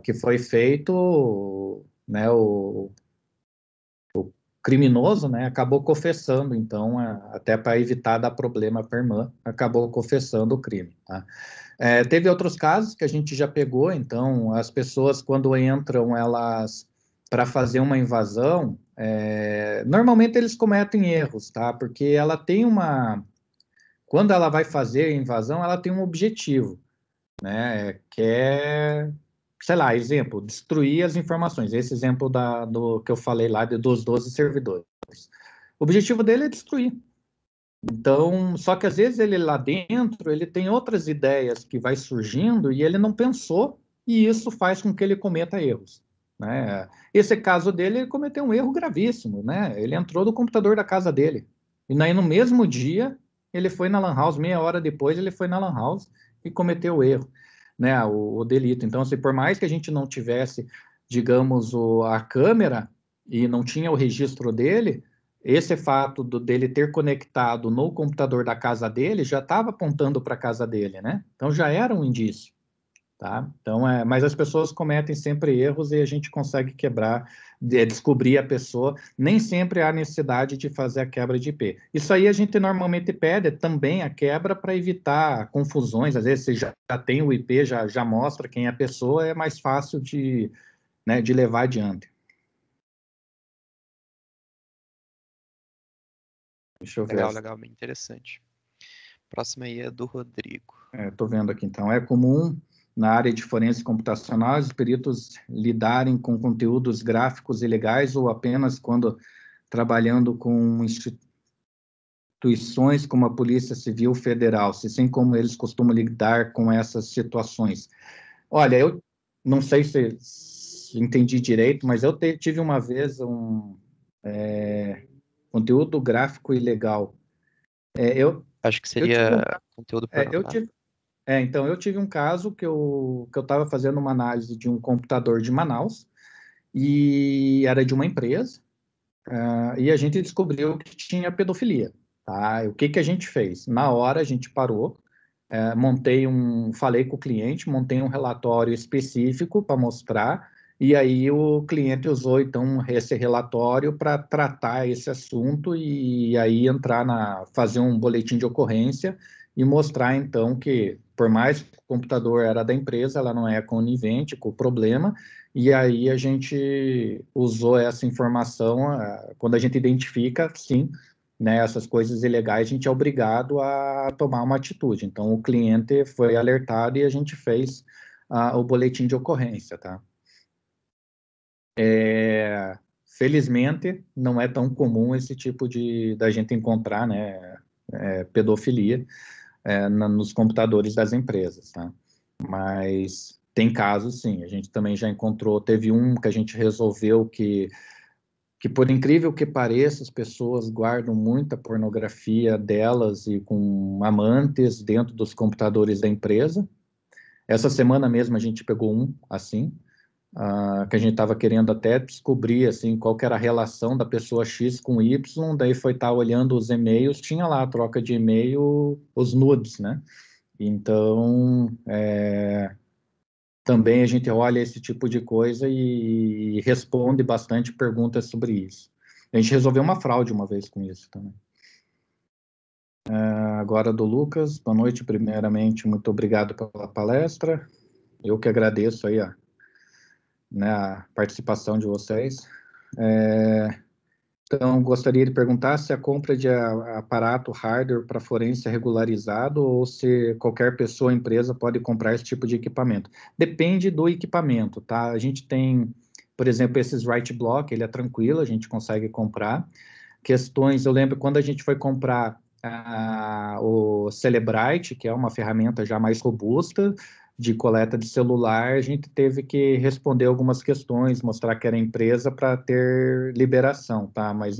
que foi feito, né, o criminoso, né, acabou confessando, então, até para evitar dar problema para a irmã, acabou confessando o crime, tá? Teve outros casos que a gente já pegou, então, as pessoas, quando entram, elas, para fazer uma invasão, normalmente eles cometem erros, tá? Porque ela tem quando ela vai fazer a invasão, ela tem um objetivo, né? Que é, sei lá, exemplo, destruir as informações. Esse exemplo do que eu falei lá dos 12 servidores. O objetivo dele é destruir. Então, só que às vezes ele lá dentro, ele tem outras ideias que vai surgindo e ele não pensou, e isso faz com que ele cometa erros, né? Esse caso dele, ele cometeu um erro gravíssimo, né? Ele entrou no computador da casa dele. E aí, no mesmo dia, ele foi na Lan House, meia hora depois, ele foi na Lan House e cometeu o erro, né? O delito. Então, assim, por mais que a gente não tivesse, digamos, a câmera e não tinha o registro dele, esse fato dele ter conectado no computador da casa dele já estava apontando para a casa dele, né? Então já era um indício, tá? Então, mas as pessoas cometem sempre erros e a gente consegue descobrir a pessoa. Nem sempre há necessidade de fazer a quebra de IP. Isso aí a gente normalmente pede também a quebra para evitar confusões. Às vezes você já tem o IP, já mostra quem é a pessoa, é mais fácil né, de levar adiante. Deixa eu ver. Legal, bem interessante. Próxima aí é do Rodrigo. Estou vendo aqui, então. É comum, na área de forense computacional, os peritos lidarem com conteúdos gráficos ilegais ou apenas quando trabalhando com instituições como a Polícia Civil Federal, se sim como eles costumam lidar com essas situações. Olha, eu não sei se entendi direito, mas eu tive uma vez um conteúdo gráfico ilegal. Acho que Eu tive seria conteúdo eu pornográfico. tive, então, eu tive um caso que eu estava fazendo uma análise de um computador de Manaus, e era de uma empresa, e a gente descobriu que tinha pedofilia, tá? O que que a gente fez? Na hora, a gente parou, falei com o cliente, montei um relatório específico para mostrar, e aí o cliente usou, então, esse relatório para tratar esse assunto e aí fazer um boletim de ocorrência e mostrar, então, que por mais que o computador era da empresa, ela não é conivente com o problema, e aí a gente usou essa informação, quando a gente identifica, sim, né, essas coisas ilegais, a gente é obrigado a tomar uma atitude. Então, o cliente foi alertado e a gente fez o boletim de ocorrência, tá? Felizmente, não é tão comum esse tipo da gente encontrar, né, pedofilia nos computadores das empresas, tá? Mas tem casos, sim. A gente também já encontrou, teve um que a gente resolveu que por incrível que pareça, as pessoas guardam muita pornografia delas e com amantes dentro dos computadores da empresa. Essa semana mesmo a gente pegou um assim, que a gente estava querendo até descobrir assim qual que era a relação da pessoa X com Y, daí foi estar olhando os e-mails, tinha lá a troca de e-mail, os nudes, né? Então, também a gente olha esse tipo de coisa e responde bastante perguntas sobre isso. A gente resolveu uma fraude uma vez com isso também. Agora do Lucas, boa noite, primeiramente, muito obrigado pela palestra. Eu que agradeço aí a participação de vocês. Então, gostaria de perguntar se a compra de aparato hardware para forense é regularizado ou se qualquer pessoa ou empresa pode comprar esse tipo de equipamento. Depende do equipamento, tá? A gente tem, por exemplo, esses write block, ele é tranquilo, a gente consegue comprar. Questões, eu lembro quando a gente foi comprar o Cellebrite, que é uma ferramenta já mais robusta, de coleta de celular, a gente teve que responder algumas questões, mostrar que era empresa para ter liberação, tá? Mas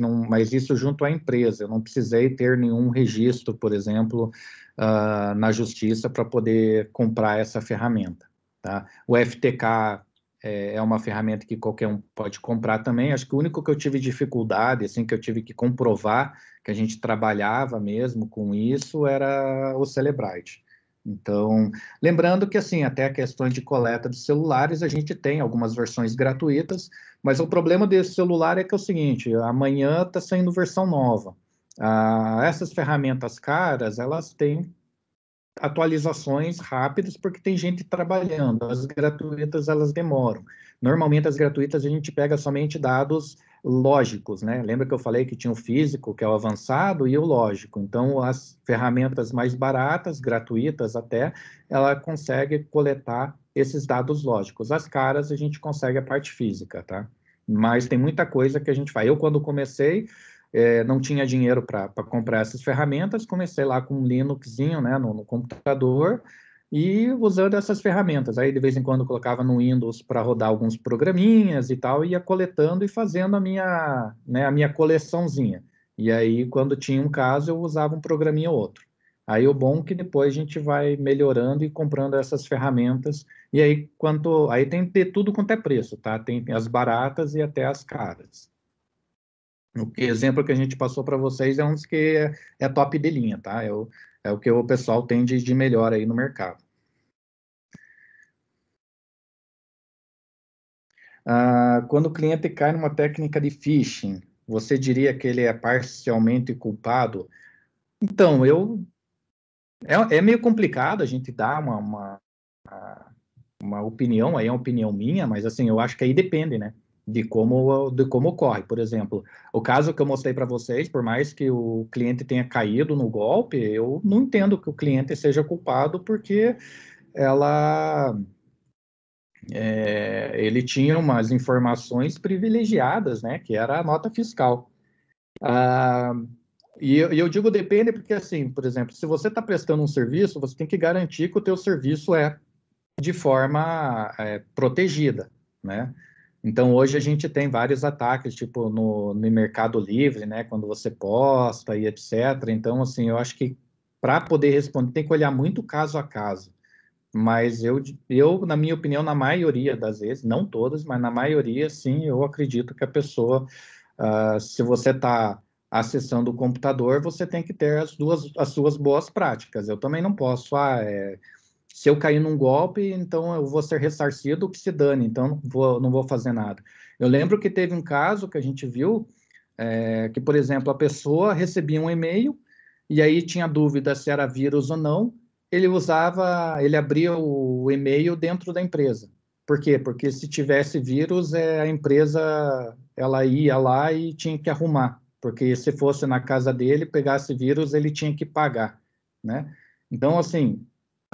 isso junto à empresa, eu não precisei ter nenhum registro, por exemplo, na justiça para poder comprar essa ferramenta, tá? O FTK é uma ferramenta que qualquer um pode comprar também. Acho que o único que eu tive dificuldade, assim, que eu tive que comprovar que a gente trabalhava mesmo com isso, era o Cellebrite. Então, lembrando que, assim, até questões de coleta de celulares, a gente tem algumas versões gratuitas, mas o problema desse celular é que é o seguinte, amanhã está saindo versão nova. Essas ferramentas caras, elas têm atualizações rápidas porque tem gente trabalhando. As gratuitas, elas demoram. Normalmente, as gratuitas, a gente pega somente dados lógicos, né? Lembra que eu falei que tinha o físico, que é o avançado, e o lógico. Então, as ferramentas mais baratas, gratuitas até, ela consegue coletar esses dados lógicos. As caras, a gente consegue a parte física, tá? Mas tem muita coisa que a gente faz. Eu, quando comecei, não tinha dinheiro para comprar essas ferramentas, comecei lá com um Linuxzinho, né, no computador, e usando essas ferramentas. Aí, de vez em quando, eu colocava no Windows para rodar alguns programinhas e tal, ia coletando e fazendo a minha coleçãozinha. E aí, quando tinha um caso, eu usava um programinha ou outro. Aí, o bom é que depois a gente vai melhorando e comprando essas ferramentas. E aí, aí tem que ter tudo quanto é preço, tá? Tem as baratas e até as caras. O exemplo que a gente passou para vocês é um dos que é top de linha, tá? É o que o pessoal tem de melhor aí no mercado. Quando o cliente cai numa técnica de phishing, você diria que ele é parcialmente culpado? Então, é meio complicado a gente dar uma opinião, aí é uma opinião minha, mas assim, eu acho que aí depende, né? De como ocorre. Por exemplo, o caso que eu mostrei para vocês, por mais que o cliente tenha caído no golpe, eu não entendo que o cliente seja culpado, porque ela, ele tinha umas informações privilegiadas, né? Que era a nota fiscal. Ah, e eu digo depende porque, assim, por exemplo, se você está prestando um serviço, você tem que garantir que o teu serviço é de forma protegida, né? Então, hoje a gente tem vários ataques, tipo no Mercado Livre, né? Quando você posta e etc. Então, assim, eu acho que para poder responder, tem que olhar muito caso a caso. Mas na minha opinião, na maioria das vezes, não todas, mas na maioria, sim, eu acredito que a pessoa, se você está acessando o computador, você tem que ter as suas boas práticas. Eu também não posso, se eu cair num golpe, então eu vou ser ressarcido, que se dane, então não vou fazer nada. Eu lembro que teve um caso que a gente viu, que, por exemplo, a pessoa recebia um e-mail e aí tinha dúvida se era vírus ou não, ele abria o e-mail dentro da empresa. Por quê? Porque se tivesse vírus, a empresa ela ia lá e tinha que arrumar, porque se fosse na casa dele, pegasse vírus, ele tinha que pagar, né? Então, assim,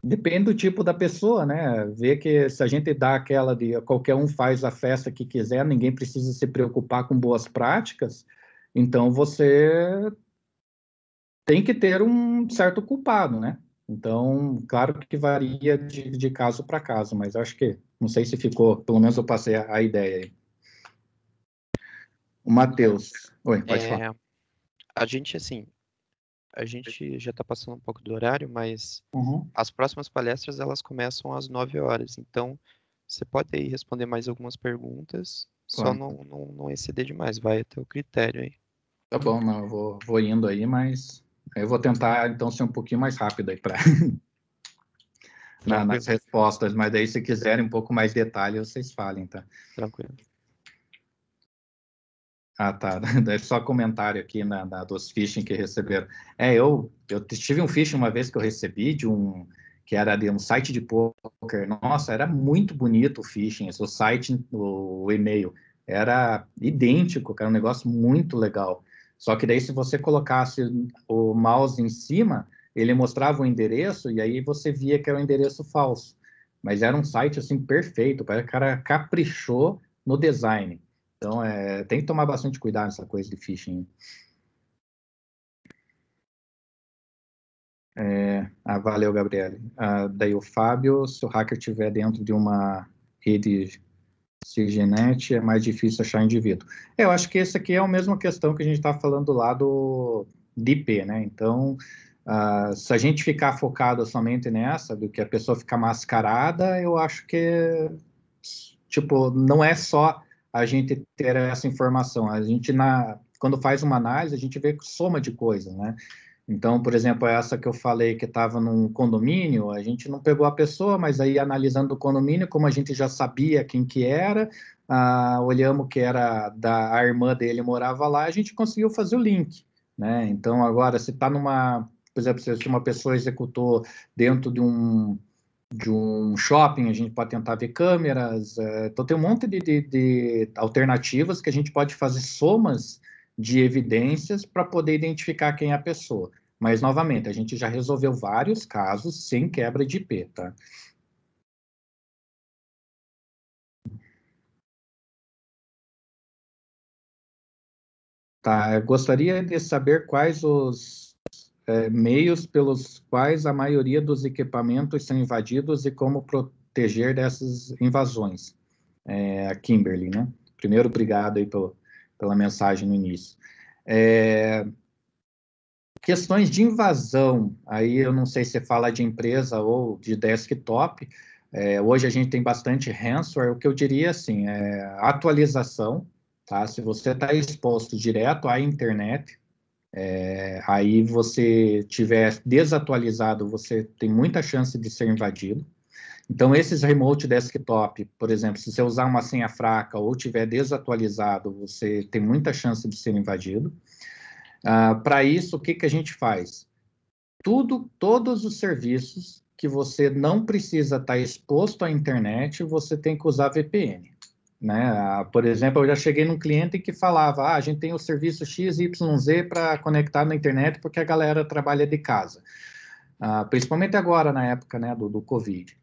depende do tipo da pessoa, né? Ver que se a gente dá aquela de qualquer um faz a festa que quiser, ninguém precisa se preocupar com boas práticas, então você tem que ter um certo culpado, né? Então, claro que varia de caso para caso, mas acho que, não sei se ficou, pelo menos eu passei a ideia aí. O Matheus. Oi, pode falar. A gente, assim, a gente já está passando um pouco do horário, mas Uhum. as próximas palestras, elas começam às 9 horas. Então, você pode aí responder mais algumas perguntas, só Claro. não exceder demais, vai até o critério aí. Tá bom, não, eu vou indo aí, mas eu vou tentar, então, ser um pouquinho mais rápido aí para nas Tranquilo, respostas, mas daí se quiserem um pouco mais detalhe, vocês falem, tá? tranquilo. Ah, tá. É só comentário aqui dos phishing que receberam. Eu tive um phishing uma vez que eu recebi que era de um site de poker. Nossa, era muito bonito o phishing, o site, o e-mail. era idêntico, cara, um negócio muito legal. Só que daí, se você colocasse o mouse em cima, ele mostrava o endereço e aí você via que era um endereço falso. Mas era um site, assim, perfeito, o cara caprichou no design. Então, tem que tomar bastante cuidado nessa coisa de phishing. Valeu, Gabriele. Daí o Fábio, se o hacker estiver dentro de uma rede CIGNet, é mais difícil achar indivíduo. Eu acho que essa aqui é a mesma questão que a gente está falando lá de IP, né? Então, se a gente ficar focado somente nessa, do que a pessoa ficar mascarada, eu acho que, tipo, não é só a gente ter essa informação. A gente, quando faz uma análise, a gente vê soma de coisas, né? Então, por exemplo, essa que eu falei que estava num condomínio, a gente não pegou a pessoa, mas aí analisando o condomínio, como a gente já sabia quem que era, olhamos que era a irmã dele morava lá, a gente conseguiu fazer o link, né? Então, agora, se está por exemplo, se uma pessoa executou dentro de um shopping, a gente pode tentar ver câmeras, então tem um monte de alternativas que a gente pode fazer somas de evidências para poder identificar quem é a pessoa. Mas, novamente, a gente já resolveu vários casos sem quebra de IP, tá? Tá, eu gostaria de saber quais os meios pelos quais a maioria dos equipamentos são invadidos e como proteger dessas invasões. A Kimberly, né? Primeiro, obrigado aí pela mensagem no início. Questões de invasão, aí eu não sei se você fala de empresa ou de desktop, hoje a gente tem bastante ransomware, o que eu diria assim, atualização, tá? Se você está exposto direto à internet, aí você tiver desatualizado, você tem muita chance de ser invadido. Então, esses remote desktop, por exemplo, se você usar uma senha fraca ou tiver desatualizado, você tem muita chance de ser invadido. Para isso, o que a gente faz? Todos os serviços que você não precisa estar exposto à internet, você tem que usar VPN. Né? Por exemplo, eu já cheguei num cliente que falava, a gente tem o serviço XYZ para conectar na internet porque a galera trabalha de casa. Principalmente agora, na época, né, do Covid.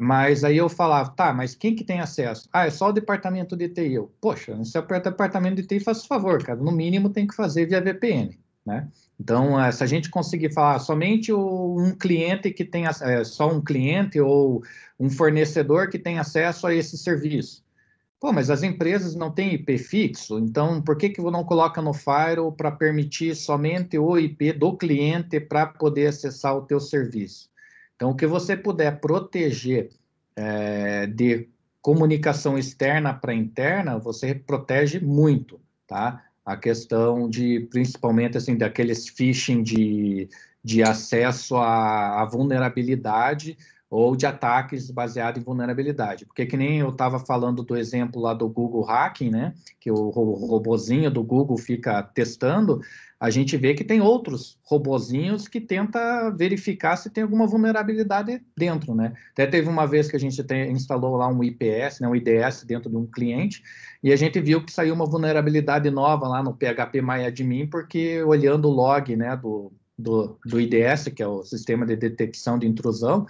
Mas aí eu falava, tá, mas quem que tem acesso? É só o departamento de TI. Poxa, se é o departamento de TI, faça favor, cara, no mínimo tem que fazer via VPN, né? Então, se a gente conseguir falar somente um cliente que tem, só um cliente ou um fornecedor que tem acesso a esse serviço. Pô, mas as empresas não têm IP fixo, então por que não coloca no firewall para permitir somente o IP do cliente para poder acessar o teu serviço? Então, o que você puder proteger de comunicação externa para interna, você protege muito, tá? A questão de, principalmente, assim, daqueles phishing de acesso à vulnerabilidade ou de ataques baseados em vulnerabilidade. Porque que nem eu estava falando do exemplo lá do Google Hacking, né? Que o robozinho do Google fica testando, a gente vê que tem outros robozinhos que tenta verificar se tem alguma vulnerabilidade dentro, né? Até teve uma vez que a gente instalou lá um IPS, né, um IDS dentro de um cliente, e a gente viu que saiu uma vulnerabilidade nova lá no PHP-MyAdmin, porque olhando o log, né, do IDS, que é o Sistema de Detecção de Intrusão,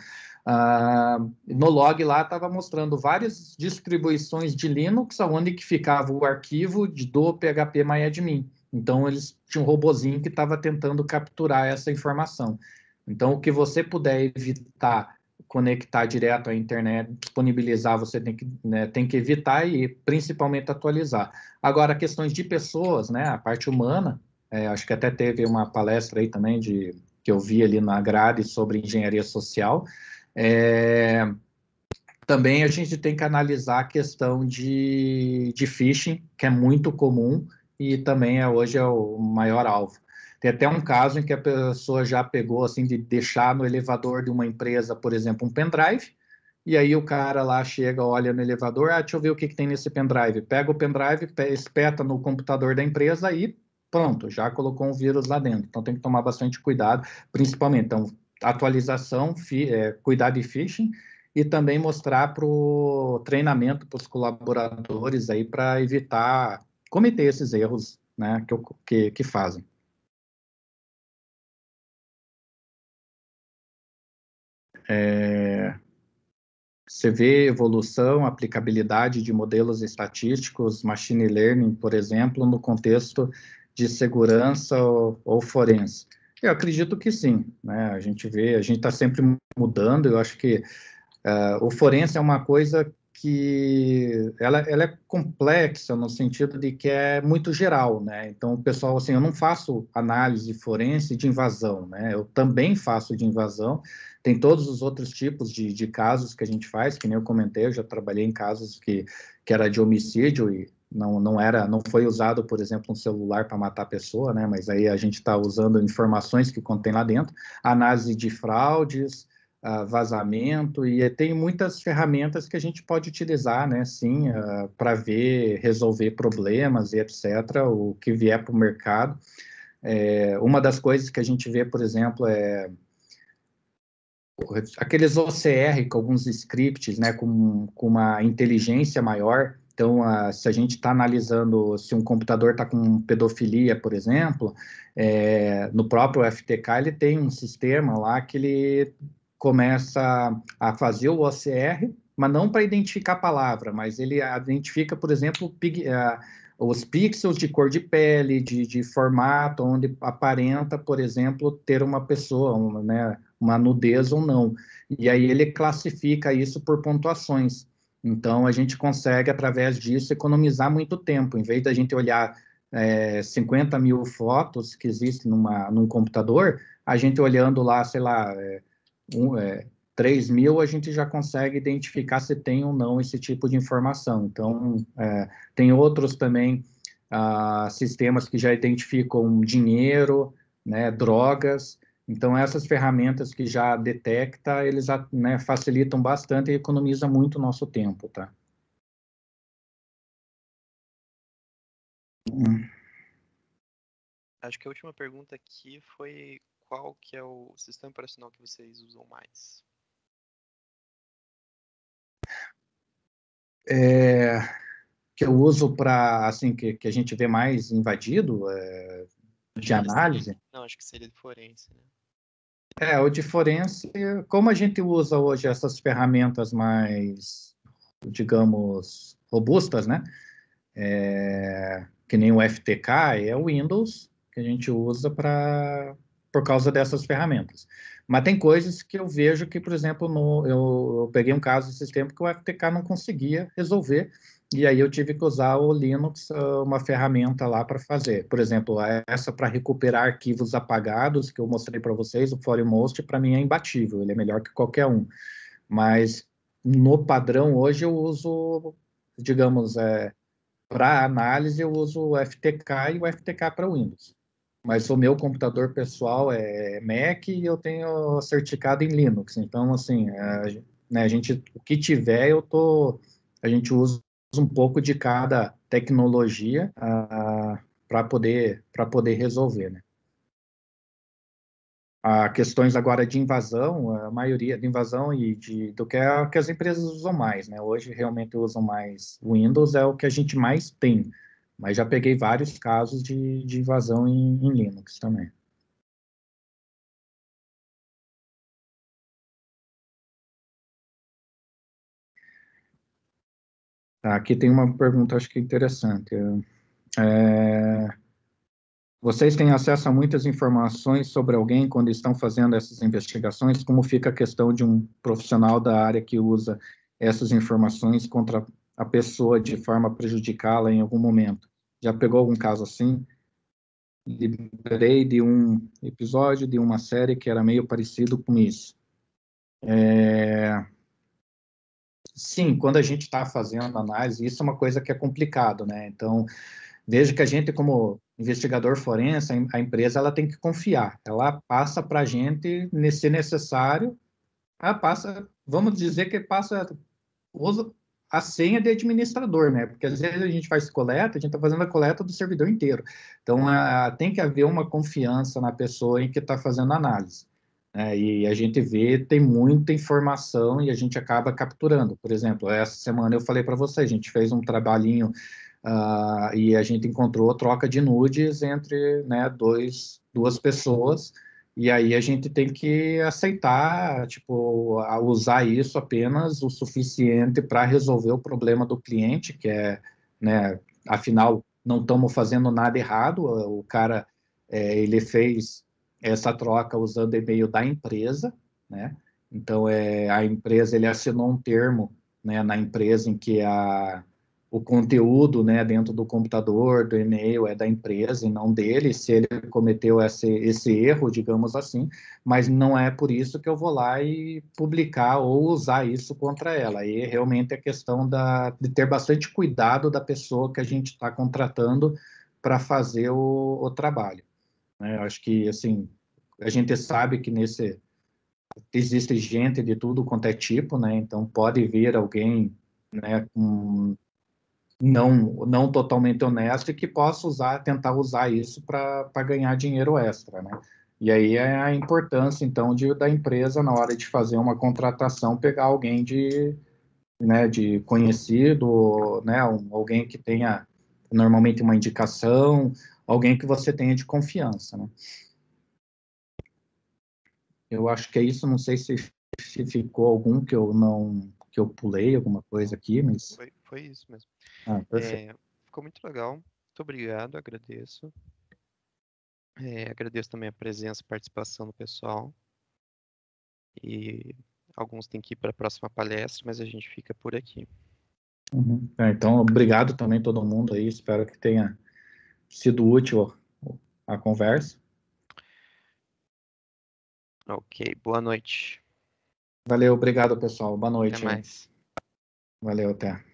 no log lá estava mostrando várias distribuições de Linux, onde que ficava o arquivo do PHP-MyAdmin. Então, eles tinham um robozinho que estava tentando capturar essa informação. Então, o que você puder evitar conectar direto à internet, disponibilizar, você tem que evitar e principalmente atualizar. Agora, questões de pessoas, né, a parte humana, acho que até teve uma palestra aí também que eu vi ali na grade sobre engenharia social. Também a gente tem que analisar a questão de phishing, que é muito comum e também hoje é o maior alvo. Tem até um caso em que a pessoa já pegou, assim, de deixar no elevador de uma empresa, por exemplo, um pendrive, e aí o cara lá chega, olha no elevador, deixa eu ver o que tem nesse pendrive. Pega o pendrive, espeta no computador da empresa e pronto, já colocou um vírus lá dentro. Então tem que tomar bastante cuidado, principalmente, então, atualização, cuidar de phishing, e também mostrar para o treinamento para os colaboradores aí para evitar cometer esses erros, né, que fazem. Você vê evolução, aplicabilidade de modelos estatísticos, machine learning, por exemplo, no contexto de segurança ou forense? Eu acredito que sim, né? A gente está sempre mudando. Eu acho que o forense é uma coisa que ela é complexa no sentido de que é muito geral, né? Então, o pessoal, assim, eu não faço análise forense de invasão, né? Eu também faço de invasão. Tem todos os outros tipos de casos que a gente faz, que nem eu comentei, eu já trabalhei em casos que era de homicídio e não foi usado, por exemplo, um celular para matar a pessoa, né? Mas aí a gente está usando informações que contém lá dentro, análise de fraudes, vazamento, e tem muitas ferramentas que a gente pode utilizar, né, sim, para resolver problemas e etc., o que vier para o mercado. Uma das coisas que a gente vê, por exemplo, é aqueles OCR com alguns scripts, né, com uma inteligência maior. Então, se a gente está analisando se um computador está com pedofilia, por exemplo, no próprio FTK ele tem um sistema lá que ele começa a fazer o OCR, mas não para identificar a palavra, mas ele identifica, por exemplo, os pixels de cor de pele, de formato, onde aparenta, por exemplo, ter uma pessoa, né, uma nudez ou não. E aí ele classifica isso por pontuações. Então, a gente consegue, através disso, economizar muito tempo. Em vez da gente olhar 50 mil fotos que existem num computador, a gente olhando lá, sei lá, 3 mil, a gente já consegue identificar se tem ou não esse tipo de informação. Então, tem outros também, sistemas que já identificam dinheiro, né, drogas. Então, essas ferramentas que já detecta, eles, né, facilitam bastante e economizam muito o nosso tempo, tá? Acho que a última pergunta aqui foi qual que é o sistema operacional que vocês usam mais? Que eu uso para, assim, que a gente vê mais invadido, de análise. Não, acho que seria de forense, né? O de forense, como a gente usa hoje essas ferramentas mais, digamos, robustas, né? Que nem o FTK, é o Windows que a gente usa por causa dessas ferramentas. Mas tem coisas que eu vejo que, por exemplo, eu peguei um caso esses tempos que o FTK não conseguia resolver, e aí eu tive que usar o Linux, uma ferramenta lá para fazer. Por exemplo, essa para recuperar arquivos apagados, que eu mostrei para vocês, o ForeMost, para mim é imbatível, ele é melhor que qualquer um. Mas no padrão, hoje eu uso, digamos, para análise, eu uso o FTK e o FTK para Windows. Mas o meu computador pessoal é Mac e eu tenho certificado em Linux. Então, assim, né, o que tiver, a gente usa um pouco de cada tecnologia para poder resolver, né? Questões agora de invasão, a maioria de invasão do que as empresas usam mais, né? Hoje realmente usam mais Windows, é o que a gente mais tem, mas já peguei vários casos de invasão em Linux também. Aqui tem uma pergunta, acho que interessante. Vocês têm acesso a muitas informações sobre alguém quando estão fazendo essas investigações? Como fica a questão de um profissional da área que usa essas informações contra a pessoa de forma a prejudicá-la em algum momento? Já pegou algum caso assim? Lembrei de um episódio de uma série que era meio parecido com isso. Sim, quando a gente está fazendo análise, isso é uma coisa que é complicado, né? Então, veja que a gente, como investigador forense, a empresa ela tem que confiar. Ela passa para a gente, se necessário, vamos dizer que usa a senha de administrador, né? Porque às vezes a gente faz coleta, a gente está fazendo a coleta do servidor inteiro. Então, tem que haver uma confiança na pessoa em que está fazendo a análise. E a gente vê, tem muita informação e a gente acaba capturando. Por exemplo, essa semana eu falei para você, a gente fez um trabalhinho e a gente encontrou troca de nudes entre, né, duas pessoas, e aí a gente tem que aceitar, tipo, usar isso apenas o suficiente para resolver o problema do cliente, que é, né, afinal, não estamos fazendo nada errado, o cara, ele fez essa troca usando e-mail da empresa, né? Então, a empresa, ele assinou um termo, né, na empresa em que o conteúdo, né, dentro do computador, do e-mail, é da empresa e não dele, se ele cometeu esse erro, digamos assim, mas não é por isso que eu vou lá e publicar ou usar isso contra ela. Aí realmente é questão de ter bastante cuidado da pessoa que a gente está contratando para fazer o trabalho, né? Eu acho que, assim, a gente sabe que existe gente de tudo quanto é tipo, né? Então pode vir alguém, né, com não totalmente honesto e que possa tentar usar isso para ganhar dinheiro extra, né? E aí é a importância, então, da empresa, na hora de fazer uma contratação, pegar alguém né, de conhecido, né, alguém que tenha normalmente uma indicação, alguém que você tenha de confiança, né? Eu acho que é isso, não sei se ficou algum que eu pulei, alguma coisa aqui, mas... Foi isso mesmo. Perfeito. Ficou muito legal. Muito obrigado, agradeço. Agradeço também a presença e participação do pessoal. E alguns têm que ir para a próxima palestra, mas a gente fica por aqui. Uhum. Então, obrigado também a todo mundo aí, espero que tenha sido útil a conversa. Ok, boa noite. Valeu, obrigado, pessoal. Boa Até noite aí. mais. Valeu, até.